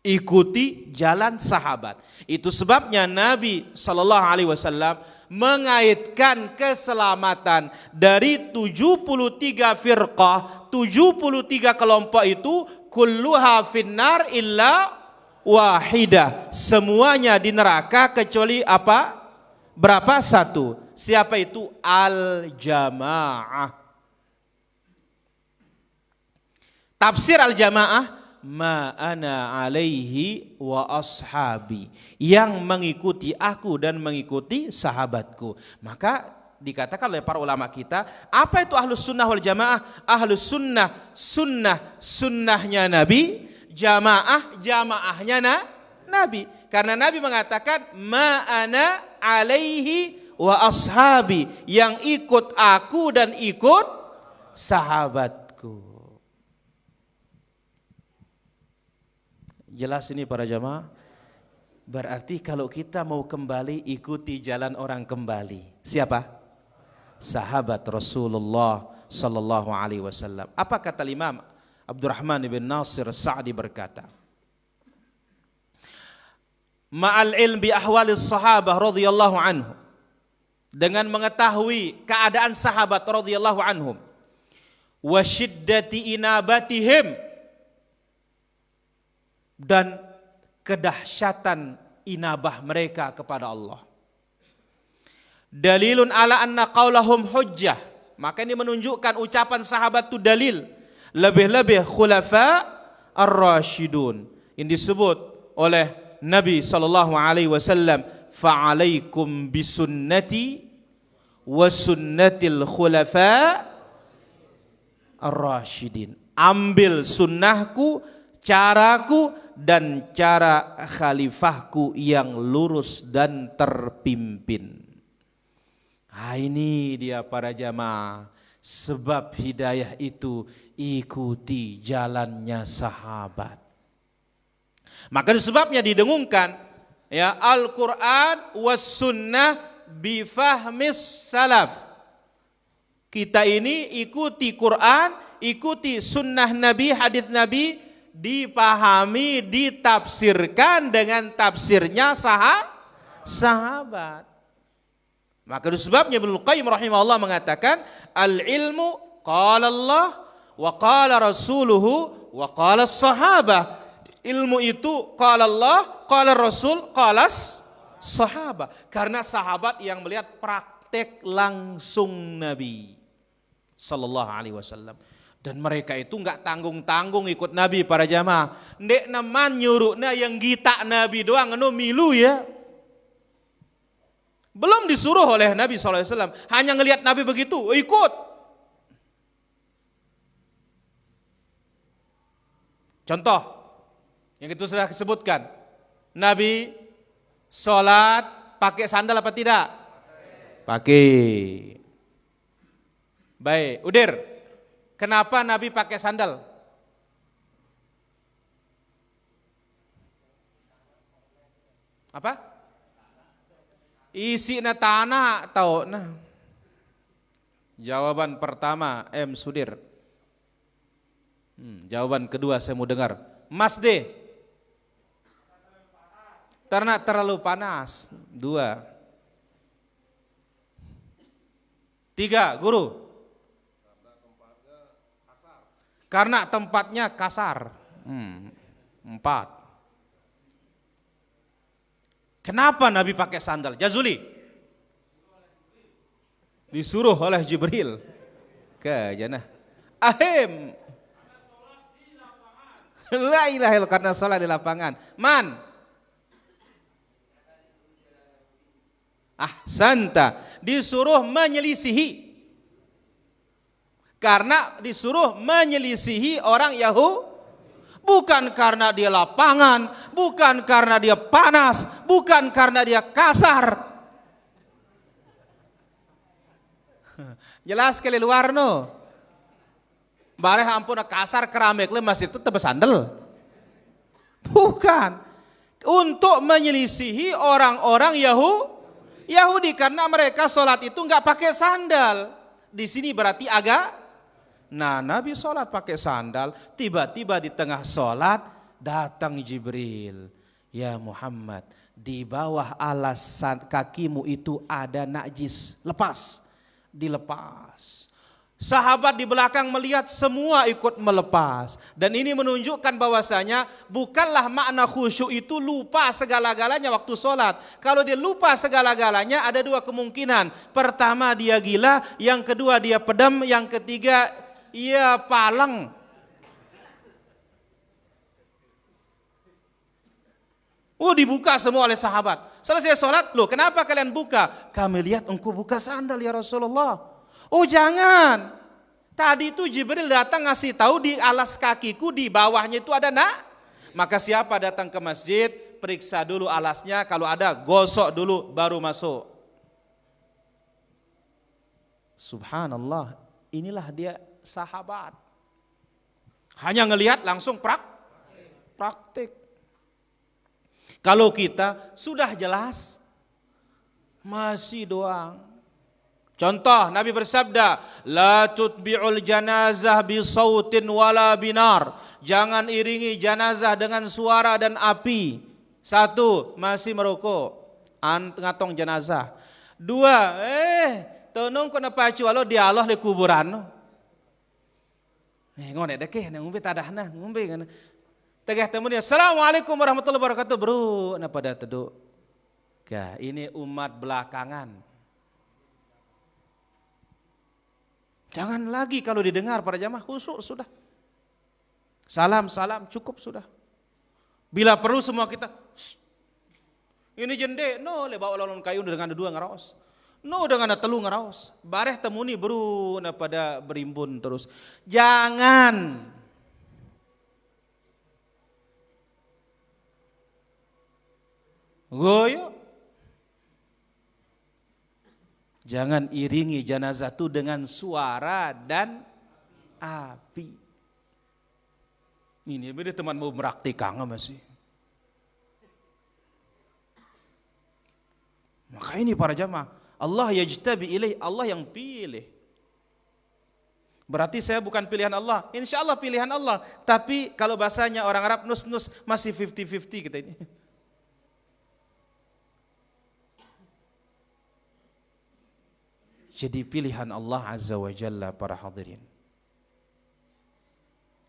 Ikuti jalan sahabat. Itu sebabnya Nabi SAW mengaitkan keselamatan dari 73 firqah, 73 kelompok itu kulluha finnar illa wahidah. Semuanya di neraka kecuali apa? Berapa? Satu. Siapa itu? Al-jamaah. Tafsir al-jamaah, ma ana alaihi wa ashabi, yang mengikuti aku dan mengikuti sahabatku. Maka dikatakan oleh para ulama kita, apa itu ahlus sunnah wal jamaah? Ahlus sunnah, sunnahnya Nabi, jamaah, jamaahnya Nabi. Karena Nabi mengatakan ma ana alaihi wa ashabi, yang ikut aku dan ikut sahabatku. Jelas ini para jamaah? Berarti kalau kita mau kembali, ikuti jalan orang kembali. Siapa? Sahabat Rasulullah sallallahu alaihi wasallam. Apa kata Imam Abdurrahman bin Nasir Sa'di berkata, ma'al ilmi ahwalis sahabah radhiyallahu anhum, dengan mengetahui keadaan sahabat radhiyallahu anhum, wa syiddati inabatihim, dan kedahsyatan inabah mereka kepada Allah. Dalilun ala anna qaulahum hujjah, maka ini menunjukkan ucapan sahabat itu dalil. Lebih-lebih khulafa ar-rasyidun yang disebut oleh Nabi sallallahu alaihi wasallam, fa'alaikum bisunnati wa sunnatil khulafa ar-rasyidin. Ambil sunnahku, caraku, dan cara khalifahku yang lurus dan terpimpin. Nah, ini dia para jamaah, sebab hidayah itu ikuti jalannya sahabat. Maka sebabnya didengungkan ya, Al-Quran was sunnah bifahmis salaf. Kita ini ikuti Quran, ikuti sunnah Nabi, hadits Nabi, dipahami, ditafsirkan dengan tafsirnya sahabat. Maka itu sebabnya Ibnu Qayyim rahimahullah mengatakan, al-ilmu qala Allah wa qala rasuluhu wa qala sahabah. Ilmu itu qala Allah, qala Rasul, qala sahabah. Karena sahabat yang melihat praktek langsung Nabi sallallahu alaihi wasallam. Dan mereka itu enggak tanggung-tanggung ikut Nabi para jamaah. Ndek naman nyuruhna yang gita Nabi doang anu milu ya. Belum disuruh oleh Nabi SAW, hanya ngelihat Nabi begitu, ikut. Contoh, yang itu sudah disebutkan, Nabi sholat pakai sandal apa tidak? Pakai. Baik, Udir, kenapa Nabi pakai sandal? Apa? Isi na tanah atau nah. Jawaban pertama M Sudir. Jawaban kedua saya mau dengar Mas D. Karena terlalu panas. 2. 3 guru. Karena tempatnya kasar. 4. Kenapa Nabi pakai sandal? Jazuli. Disuruh oleh Jibril. Ke jannah. Ahim. La ilaha illallah, karena salat di lapangan. Man. Ahsanta. Disuruh menyelisihi. Karena disuruh menyelisihi orang Yahudi. Bukan karena dia lapangan, bukan karena dia panas, bukan karena dia kasar. Jelas kali luar no. Bareh ampun kasar keramik le masih itu tebas sandal. Bukan. Untuk menyelisihi orang-orang Yahudi karena mereka sholat itu enggak pakai sandal. Di sini berarti agak. Nah, Nabi sholat pakai sandal, tiba-tiba di tengah sholat datang Jibril. Ya Muhammad, di bawah alas kakimu itu ada najis, lepas, dilepas. Sahabat di belakang melihat semua ikut melepas. Dan ini menunjukkan bahwasanya bukanlah makna khusyuk itu lupa segala-galanya waktu sholat. Kalau dia lupa segala-galanya ada dua kemungkinan. Pertama dia gila, yang kedua dia pedam, yang ketiga ia palang. Dibuka semua oleh sahabat. Selesai sholat, loh kenapa kalian buka? Kami lihat engkau buka sandal ya Rasulullah. Jangan. Tadi itu Jibril datang ngasih tahu di alas kakiku di bawahnya itu ada nak. Maka siapa datang ke masjid, periksa dulu alasnya, kalau ada gosok dulu baru masuk. Subhanallah, inilah dia sahabat. Hanya ngelihat langsung praktik. Kalau kita sudah jelas masih doang. Contoh Nabi bersabda, la tutbi'ul janazah bisautin wala binar. Jangan iringi janazah dengan suara dan api. 1, masih merokok, ngatong jenazah. 2, tenung kena pacu alo dialoh di kuburan. Ngone dekeh ngombe tadahna, ngombe kana. Tegeh temu dia, Assalamualaikum warahmatullahi wabarakatuh, bro. Nah pada teduk. Ini umat belakangan. Jangan lagi kalau didengar para jamaah khusyuk sudah. Salam cukup sudah. Bila perlu semua kita ini jende no le bawa lawan kayu dengan dua ngaraos. No dengan telu ngaraos. Bareh temuni beru pada berimbun terus. Jangan. Goyo. Jangan iringi jenazah itu dengan suara dan api. Ini beda teman mau meraktikan masih. Maka ini para jamaah, Allah yajtabi ilaih, Allah yang pilih. Berarti saya bukan pilihan Allah. Insya Allah pilihan Allah. Tapi kalau bahasanya orang Arab nus-nus masih 50-50 kita ini. Jadi pilihan Allah Azza wa Jalla para hadirin.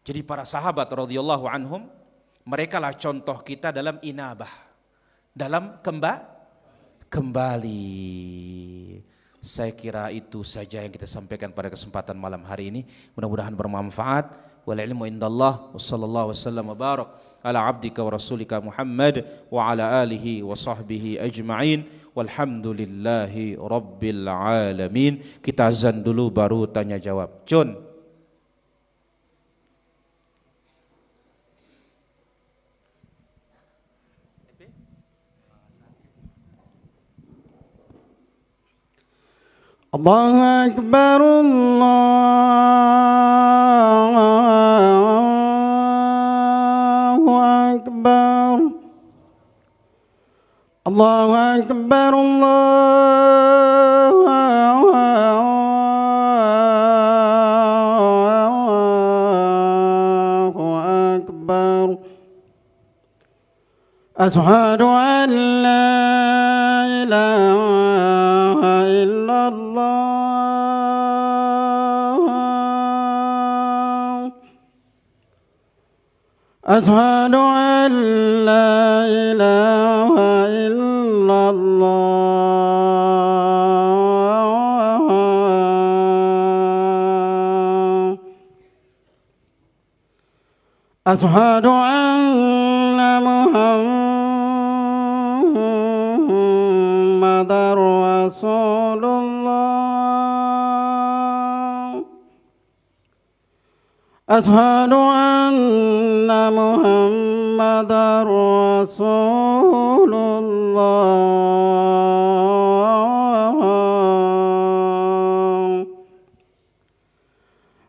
Jadi para sahabat radhiyallahu anhum, mereka lah contoh kita dalam inabah, dalam kembali. Saya kira itu saja yang kita sampaikan pada kesempatan malam hari ini. Mudah-mudahan bermanfaat. Wal ilmu indallah. Wassallallahu wasallam wa barak ala abdika wa rasulika Muhammad wa ala alihi wa sahbihi ajma'in. Walhamdulillahi rabbil alamin. Kita azan dulu baru tanya jawab. Cun. Allahu Akbar, Allahu Akbar, Allahu Akbar, Allahu Akbar. Ashhadu an la ilaha illallah. Ashhadu an la ilaha illallah. Ashhadu anna Muhammadar Rasulullah. Ashhadu anna Muhammadar Rasulullah.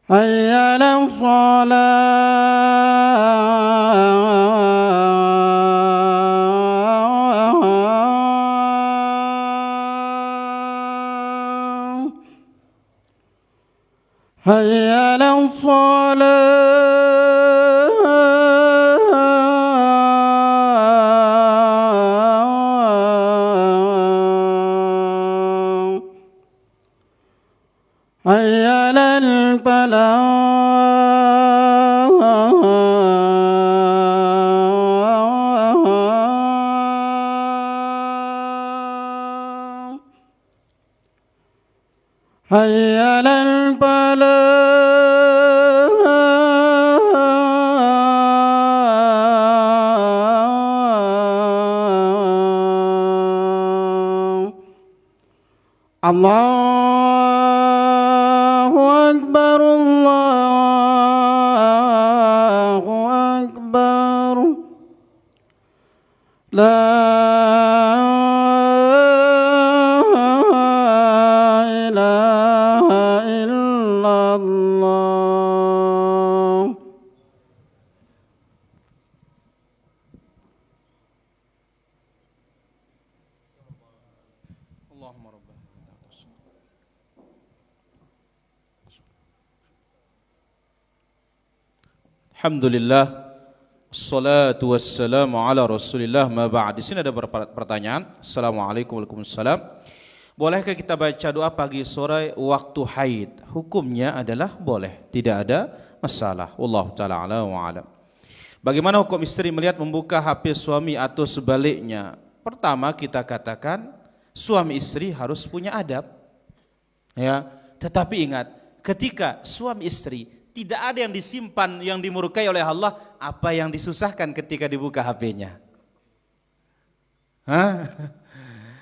Hayya 'alas salah. Hayya 'alas salah. Hayya 'alal حي على الفلاح الله أكبر الله أكبر لا إله إلا الله Allahumma rabbana Alhamdulillah, salatu wassalamu ala rasulillah, ma ba'd. Di sini ada beberapa pertanyaan. Assalamualaikum warahmatullahi wabarakatuh. Bolehkah kita baca doa pagi sore waktu haid? Hukumnya adalah boleh, tidak ada masalah. Wallahu ta'ala ala wa alam. Bagaimana hukum istri melihat membuka HP suami atau sebaliknya? Pertama kita katakan suami istri harus punya adab. Ya, tetapi ingat, ketika suami istri tidak ada yang disimpan yang dimurkai oleh Allah, apa yang disusahkan ketika dibuka HP-nya? Hah?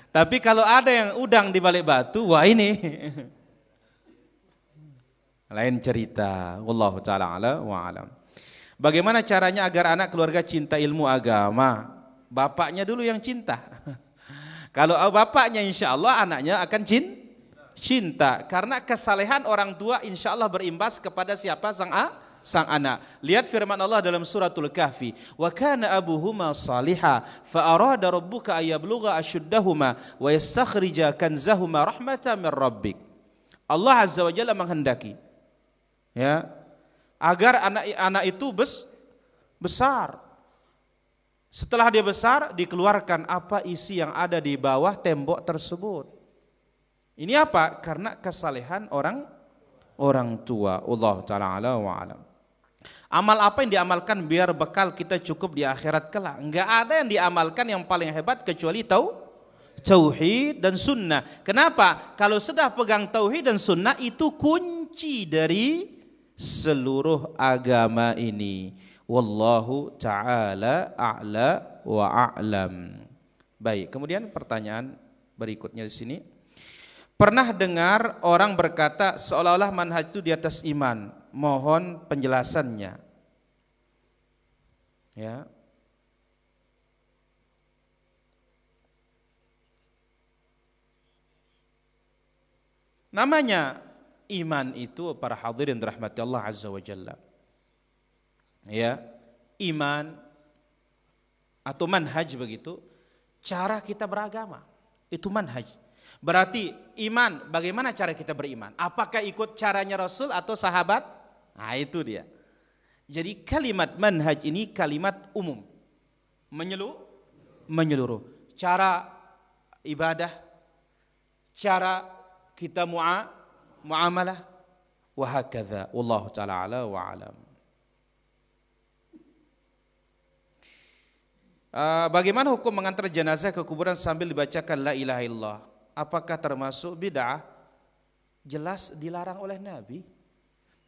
Tapi kalau ada yang udang di balik batu, wah ini lain cerita. Wallahu ta'ala ala wa alam. Bagaimana caranya agar anak keluarga cinta ilmu agama? Bapaknya dulu yang cinta. Kalau bapaknya insya Allah anaknya akan cinta. Karena kesalehan orang tua insya Allah berimbas kepada siapa? Sang anak. Lihat firman Allah dalam suratul Kahfi, wa kana abuhuma salihah fa arada rabbuka ayablugha ashuddahuma wa yastakhrija kanzahuma rahmatan min rabbik. Allah azza wa jalla menghendaki, ya, agar anak itu besar. Setelah dia besar, dikeluarkan apa isi yang ada di bawah tembok tersebut. Ini apa? Karena kesalehan orang tua. Allah ta'ala ala wa alam. Amal apa yang diamalkan biar bekal kita cukup di akhirat kelak? Enggak ada yang diamalkan yang paling hebat kecuali tauhid dan sunnah. Kenapa? Kalau sudah pegang tauhid dan sunnah, itu kunci dari seluruh agama ini. Wallahu ta'ala a'la wa a'lam. Baik, kemudian pertanyaan berikutnya di sini. Pernah dengar orang berkata seolah-olah manhaj itu di atas iman. Mohon penjelasannya. Ya. Namanya iman itu para hadirin rahmati Allah azza wa jalla. Ya, iman atau manhaj begitu, cara kita beragama. Itu manhaj. Berarti iman, bagaimana cara kita beriman? Apakah ikut caranya Rasul atau sahabat? Nah itu dia. Jadi kalimat manhaj ini kalimat umum, menyeluruh. Cara ibadah, cara kita muamalah, wa hakadha. Wallahu ta'ala ala wa alam. Bagaimana hukum mengantar jenazah ke kuburan sambil dibacakan la ilaha illallah? Apakah termasuk bid'ah? Jelas dilarang oleh Nabi.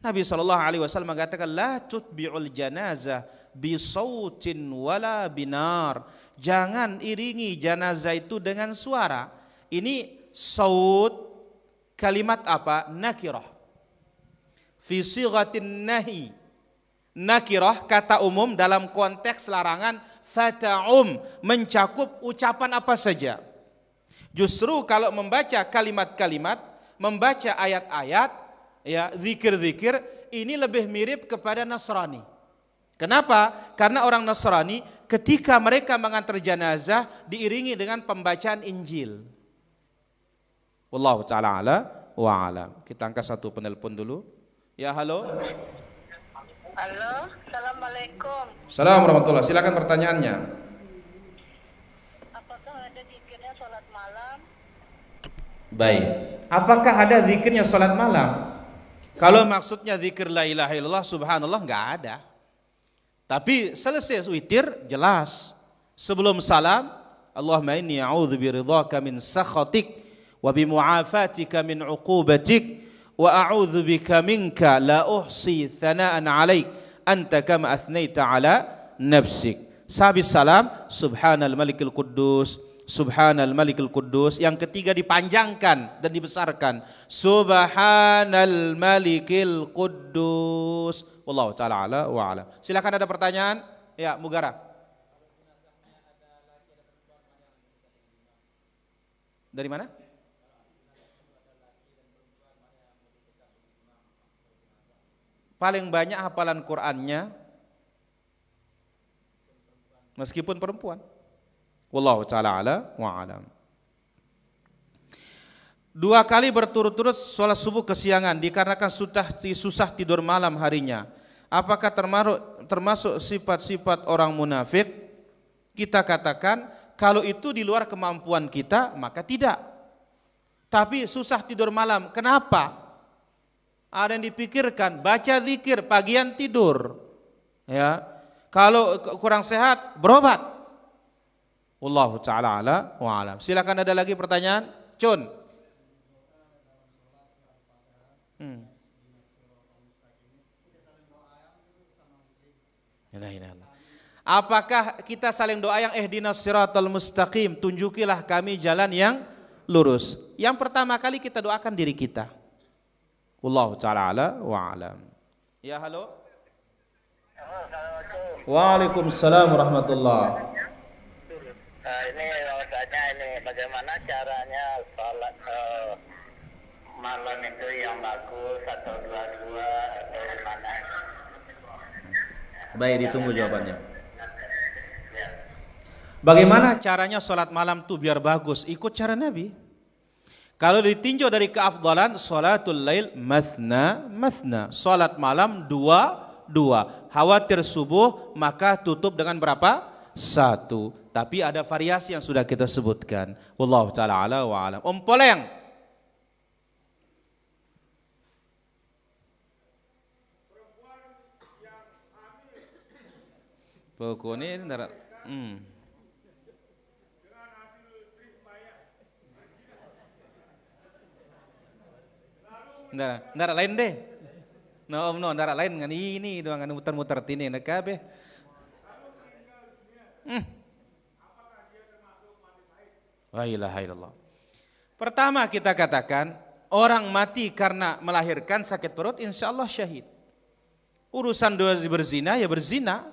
Nabi SAW mengatakan la tutbi'ul janazah bisautin wala binar. Jangan iringi janazah itu dengan suara. Ini saut kalimat apa? Nakirah. Fi sighatin nahi. Nakirah kata umum dalam konteks larangan, fata'um mencakup ucapan apa saja. Justru kalau membaca kalimat-kalimat, membaca ayat-ayat, ya, zikir-zikir, ini lebih mirip kepada Nasrani. Kenapa? Karena orang Nasrani ketika mereka mengantar jenazah diiringi dengan pembacaan Injil. Wallahu ta'ala ala wa alam. Kita angkat satu penelpon dulu. Ya, halo. Halo, assalamualaikum. Assalamualaikum warahmatullahi. Silakan pertanyaannya. Apakah ada zikirnya sholat malam? Baik. Apakah ada zikirnya salat malam? Kalau maksudnya zikir la ilaha illallah subhanallah enggak ada. Tapi selesai witir jelas. Sebelum salam, Allahumma inni a'udzu biridhaka min sakhatik wa bi mu'afatika min 'uqubatik wa a'udzu bika minka la uhsi thana'an 'alaik anta kama athnaita 'ala nafsik. Sehabis salam, subhanal malikil quddus, subhanal malikil quddus. Yang ketiga dipanjangkan dan dibesarkan, subhanal malikil quddus. Wallahu taala ala wa alam. Silakan ada pertanyaan? Ya, Mugara. Dari mana? Paling banyak hafalan Qur'annya meskipun perempuan. Wallahu ta'ala ala wa alam. 2 kali berturut-turut sholat subuh kesiangan dikarenakan susah tidur malam harinya. Apakah termasuk sifat-sifat orang munafik? Kita katakan kalau itu di luar kemampuan kita maka tidak. Tapi susah tidur malam, kenapa? Ada yang dipikirkan, baca zikir, pagian tidur. Ya. Kalau kurang sehat, berobat. Wallahu ta'ala ala wa alam. Silakan ada lagi pertanyaan? Cun. Apakah kita saling doa yang ihdinas siratal mustaqim, tunjukilah kami jalan yang lurus? Yang pertama kali kita doakan diri kita. Wallahu ta'ala ala wa alam. Ya, halo. Waalaikumsalam warahmatullah. Ini mau tanya ini bagaimana caranya sholat malam itu yang bagus atau dua-dua atau mana? Baik, ditunggu jawabannya. Bagaimana caranya sholat malam tuh biar bagus? Ikut cara Nabi. Kalau ditinjau dari keafdalan, sholatul lail mathna mathna. Sholat malam dua. Khawatir subuh maka tutup dengan berapa? 1. Tapi ada variasi yang sudah kita sebutkan. Wallahu ta'ala ala wa alam. Poleng. Pokoknya ini ndara lain deh. No, ndara lain ngan ini doang ngan muter-muter tini na kabeh. La ilaha illallah. Pertama kita katakan orang mati karena melahirkan sakit perut insyaallah syahid. Urusan dosa berzina ya berzina,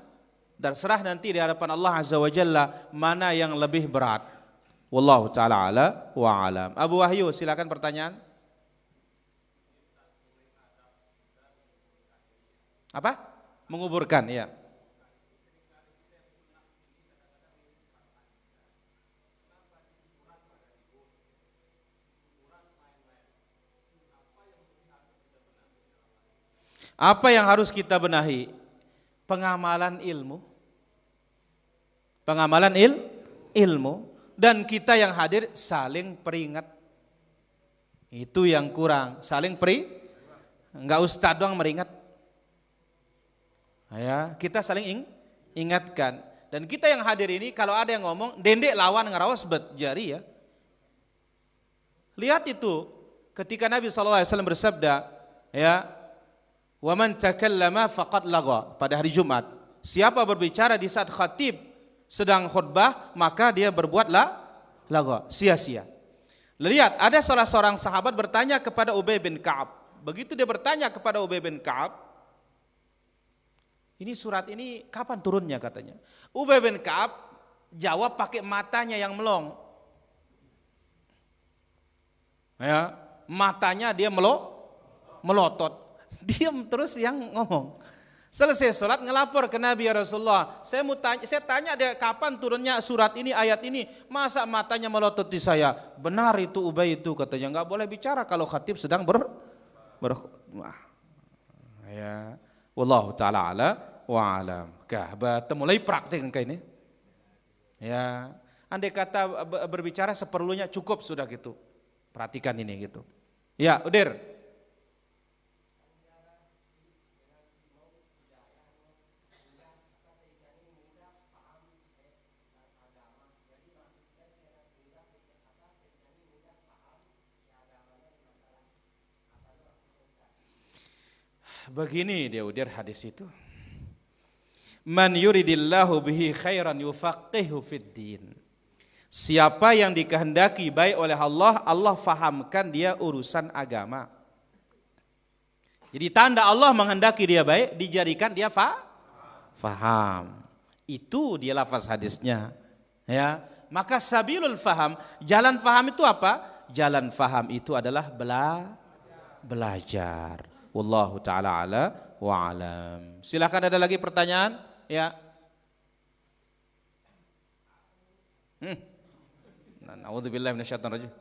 dan serah nanti di hadapan Allah Azza wa Jalla mana yang lebih berat. Wallahu ta'ala ala wa alam. Abu Wahyu silakan pertanyaan. Apa? Menguburkan, ya. Apa yang harus kita benahi? Pengamalan ilmu. Pengamalan ilmu. Dan kita yang hadir saling peringat. Itu yang kurang. Saling enggak ustaz doang meringat. Ya, kita saling ingatkan. Dan kita yang hadir ini kalau ada yang ngomong dendek lawan ngarawas bet jari ya. Lihat itu ketika Nabi SAW bersabda ya, wa man takallama faqad lagha, pada hari Jumat. Siapa berbicara di saat khatib sedang khutbah maka dia berbuat lagha, sia-sia. Lihat ada salah seorang sahabat bertanya kepada Ubay bin Ka'ab. Begitu dia bertanya kepada Ubay bin Ka'ab, ini surat ini kapan turunnya katanya. Ubay bin Ka'ab jawab pakai matanya yang melong. Ya, matanya dia melotot. Diam terus yang ngomong. Selesai sholat ngelapor ke Nabi ya Rasulullah. Saya tanya dia kapan turunnya surat ini, ayat ini. Masa matanya melotot di saya? Benar itu Ubay itu katanya. Enggak boleh bicara kalau khatib sedang berkhutbah. Ya. Wallahu ta'ala ala wa alam. Mulai praktik kayak ini. Ya, andai kata berbicara seperlunya cukup sudah gitu. Perhatikan ini gitu. Ya, Udir. Begini dia udir hadis itu. Man yuridillahu bihi khairan yufaqihu fid din. Siapa yang dikehendaki baik oleh Allah, Allah fahamkan dia urusan agama. Jadi tanda Allah menghendaki dia baik, dijadikan dia faham. Itu dia lafaz hadisnya. Ya, maka sabilul faham, jalan faham itu apa? Jalan faham itu adalah belajar. Wallahu taala ala wa alam. Silakan, ada lagi pertanyaan? Ya. Na'udzubillahi minasyaitonir rajim.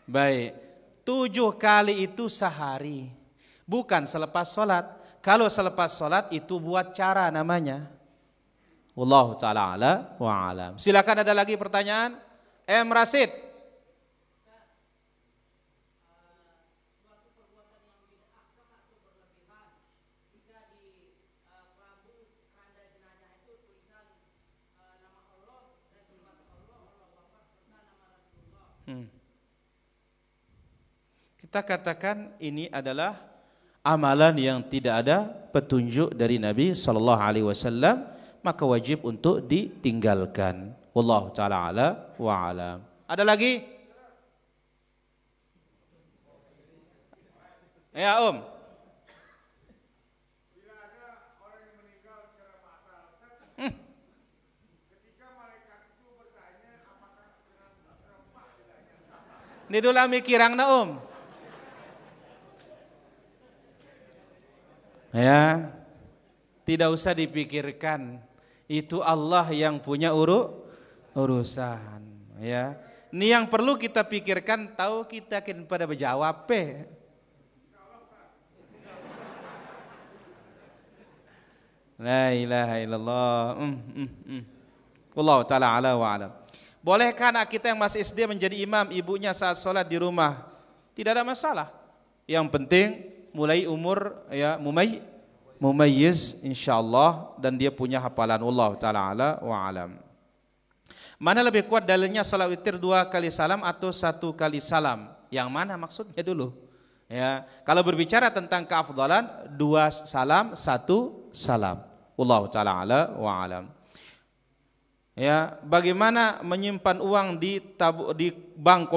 Baik, 7 kali itu sehari, bukan selepas sholat. Kalau selepas sholat itu buat cara namanya. Wallahu ta'ala ala wa alam. Silakan, ada lagi pertanyaan? M. Rasid. Kita katakan ini adalah amalan yang tidak ada petunjuk dari Nabi sallallahu alaihi wasallam, maka wajib untuk ditinggalkan. Wallahu taala ala wa alam. Ada lagi? Ya, Om. Ini dulu mikirangna, Om. Ya, tidak usah dipikirkan. Itu Allah yang punya urusan. Ya, ini yang perlu kita pikirkan. Tahu kita pada berjawab La ilaha illallah. Wallahu ta'ala ala wa alam. Bolehkah anak kita yang masih SD menjadi imam ibunya saat sholat di rumah? Tidak ada masalah. Yang penting mulai umur ya mumayyiz insyaallah, dan dia punya hafalan. Wallahu taala ala wa alam. Mana lebih kuat dalilnya, salat witir 2 kali salam atau 1 kali salam? Yang mana maksudnya dulu? Ya, kalau berbicara tentang keafdalan 2 salam 1 salam. Wallahu taala ala wa alam. Ya, bagaimana menyimpan uang di bank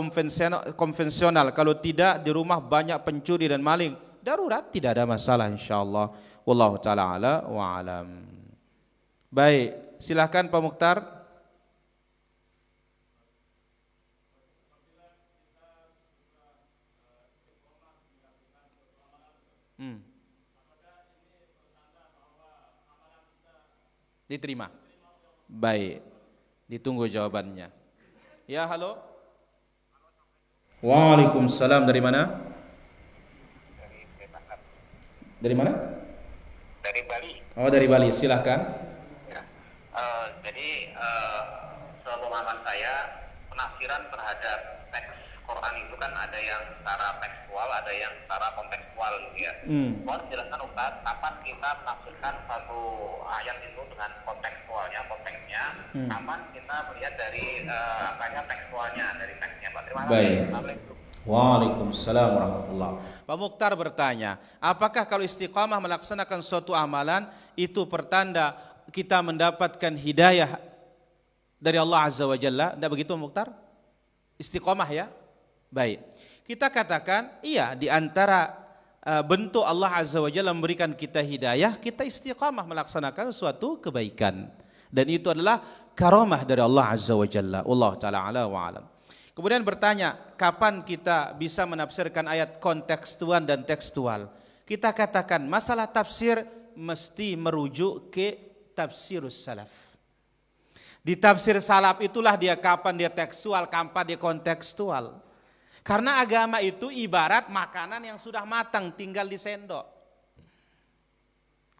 konvensional kalau tidak di rumah banyak pencuri dan maling? Darurat, tidak ada masalah insyaallah. Wallahu taala ala wa alam. Baik, silakan Pak Mukhtar. Diterima. Baik, ditunggu jawabannya. Ya, halo. Waalaikumsalam. Dari mana? Dari mana? Dari Bali. Oh, dari Bali. Silahkan. Ya. Jadi sepemahaman saya, penafsiran terhadap teks Quran itu kan ada yang secara tekstual, ada yang secara kontekstual gitu ya. Mohon jelaskan Ustaz, kapan kita menafsirkan satu ayat itu dengan kontekstualnya, konteksnya, kapan kita melihat dari apanya tekstualnya, dari teksnya. Terima kasih. Baik. Assalamualaikum. Waalaikumsalam warahmatullahi. Pak Mukhtar bertanya, apakah kalau istiqamah melaksanakan suatu amalan itu pertanda kita mendapatkan hidayah dari Allah Azza wa Jalla? Tidak begitu Pak Mukhtar? Istiqamah ya? Baik. Kita katakan iya, di antara bentuk Allah Azza wa Jalla memberikan kita hidayah, kita istiqamah melaksanakan suatu kebaikan. Dan itu adalah karamah dari Allah Azza wa Jalla. Allah Ta'ala ala wa alam. Kemudian bertanya, kapan kita bisa menafsirkan ayat kontekstual dan tekstual? Kita katakan masalah tafsir mesti merujuk ke tafsirus salaf. Di tafsir salaf itulah dia kapan dia tekstual, kapan dia kontekstual. Karena agama itu ibarat makanan yang sudah matang tinggal disendok.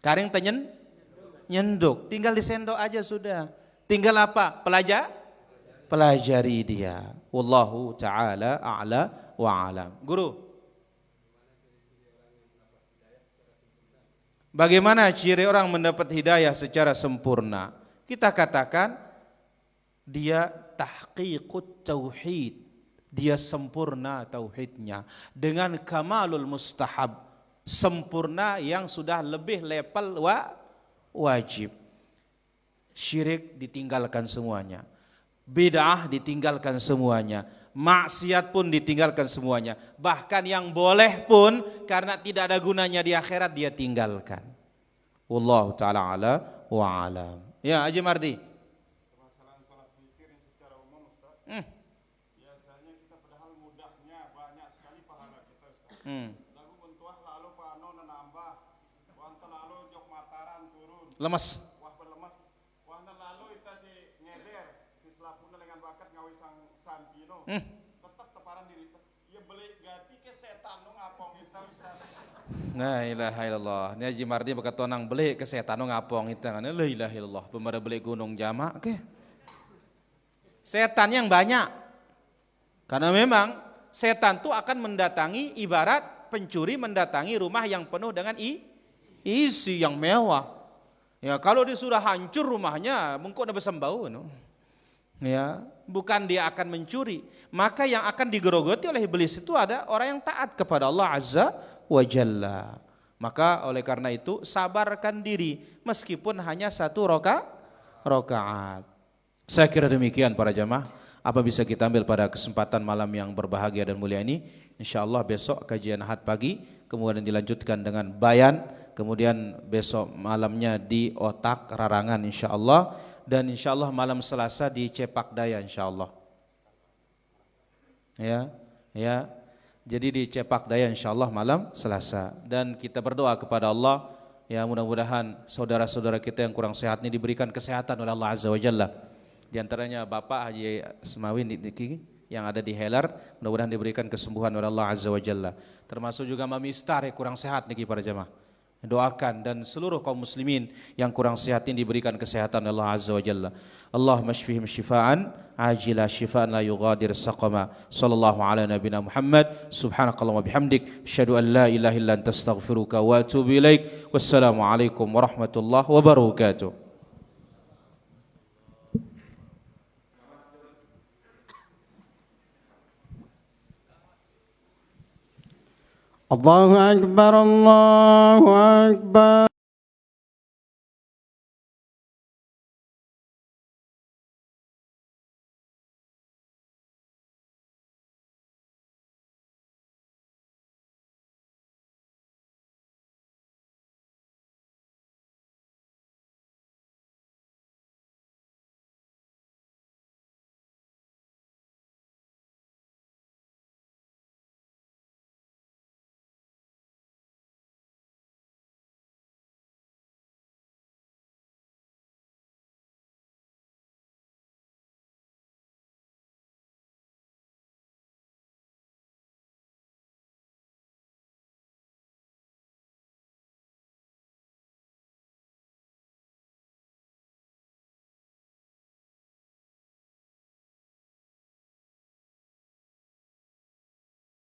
Karing nyenduk, tinggal disendok aja sudah. Tinggal apa? Pelajari dia. Wallahu ta'ala a'la wa alam. Guru. Bagaimana ciri orang mendapat hidayah secara sempurna? Kita katakan dia tahqiqut tauhid, dia sempurna tauhidnya dengan kamalul mustahab, sempurna yang sudah lebih level wajib. Syirik ditinggalkan semuanya, bid'ah ditinggalkan semuanya, maksiat pun ditinggalkan semuanya. Bahkan yang boleh pun karena tidak ada gunanya di akhirat dia tinggalkan. Wallahu ta'ala ala wa alam. Ya, Haji Mardi. Permasalahan sholat witir yang secara umum Ustaz. Biasanya kita padahal mudahnya banyak sekali pahala kita Ustaz. Lagu bentuah lalu pano nambah, wanta lalu jok mataran turun. Lemas. Wah berlemas. Wah lalu kita si nyeder, si selapuna dengan bakat ngawi sang pino. Tetap teparan diri. Ya beli ganti ke setan dong ngapong kita Ustaz. La ilaha illallah. Ini Haji Mardi berkata nang beli ke setan ngapong itu kan. La ilaha illallah. Pemara beli gunung jamak ke. Setan yang banyak. Karena memang setan itu akan mendatangi ibarat pencuri mendatangi rumah yang penuh dengan isi yang mewah. Ya, kalau dia sudah hancur rumahnya, mungkin ada besembau no. Ya, bukan dia akan mencuri. Maka yang akan digerogoti oleh iblis itu ada orang yang taat kepada Allah Azza wa Jalla. Maka oleh karena itu sabarkan diri meskipun hanya satu rakaat. Saya kira demikian para jamaah. Apa bisa kita ambil pada kesempatan malam yang berbahagia dan mulia ini? Insyaallah besok kajian Ahad pagi, kemudian dilanjutkan dengan bayan, kemudian besok malamnya di Otak Rarangan insyaallah, dan insyaallah malam Selasa di Cepak Daya insyaallah. Ya. Jadi di Cepak Daya insyaallah malam Selasa, dan kita berdoa kepada Allah ya mudah-mudahan saudara-saudara kita yang kurang sehat ini diberikan kesehatan oleh Allah Azza wa Jalla. Di antaranya Bapak Haji Semawin yang ada di Helar, mudah-mudahan diberikan kesembuhan oleh Allah Azza wa Jalla. Termasuk juga Mami Star yang kurang sehat niki para jamaah. Doakan dan seluruh kaum muslimin yang kurang sehat ini diberikan kesehatan oleh Allah Azza wa Jalla. Allahumma shfihim shifaan ajila shifaan la yughadir saqama. Sallallahu ala nabina Muhammad. Subhanakallahumma bihamdik asyhadu an la ilaha illa anta astaghfiruka wa atubu ilaik. Wassalamu alaikum warahmatullahi wabarakatuh. الله أكبر الله أكبر.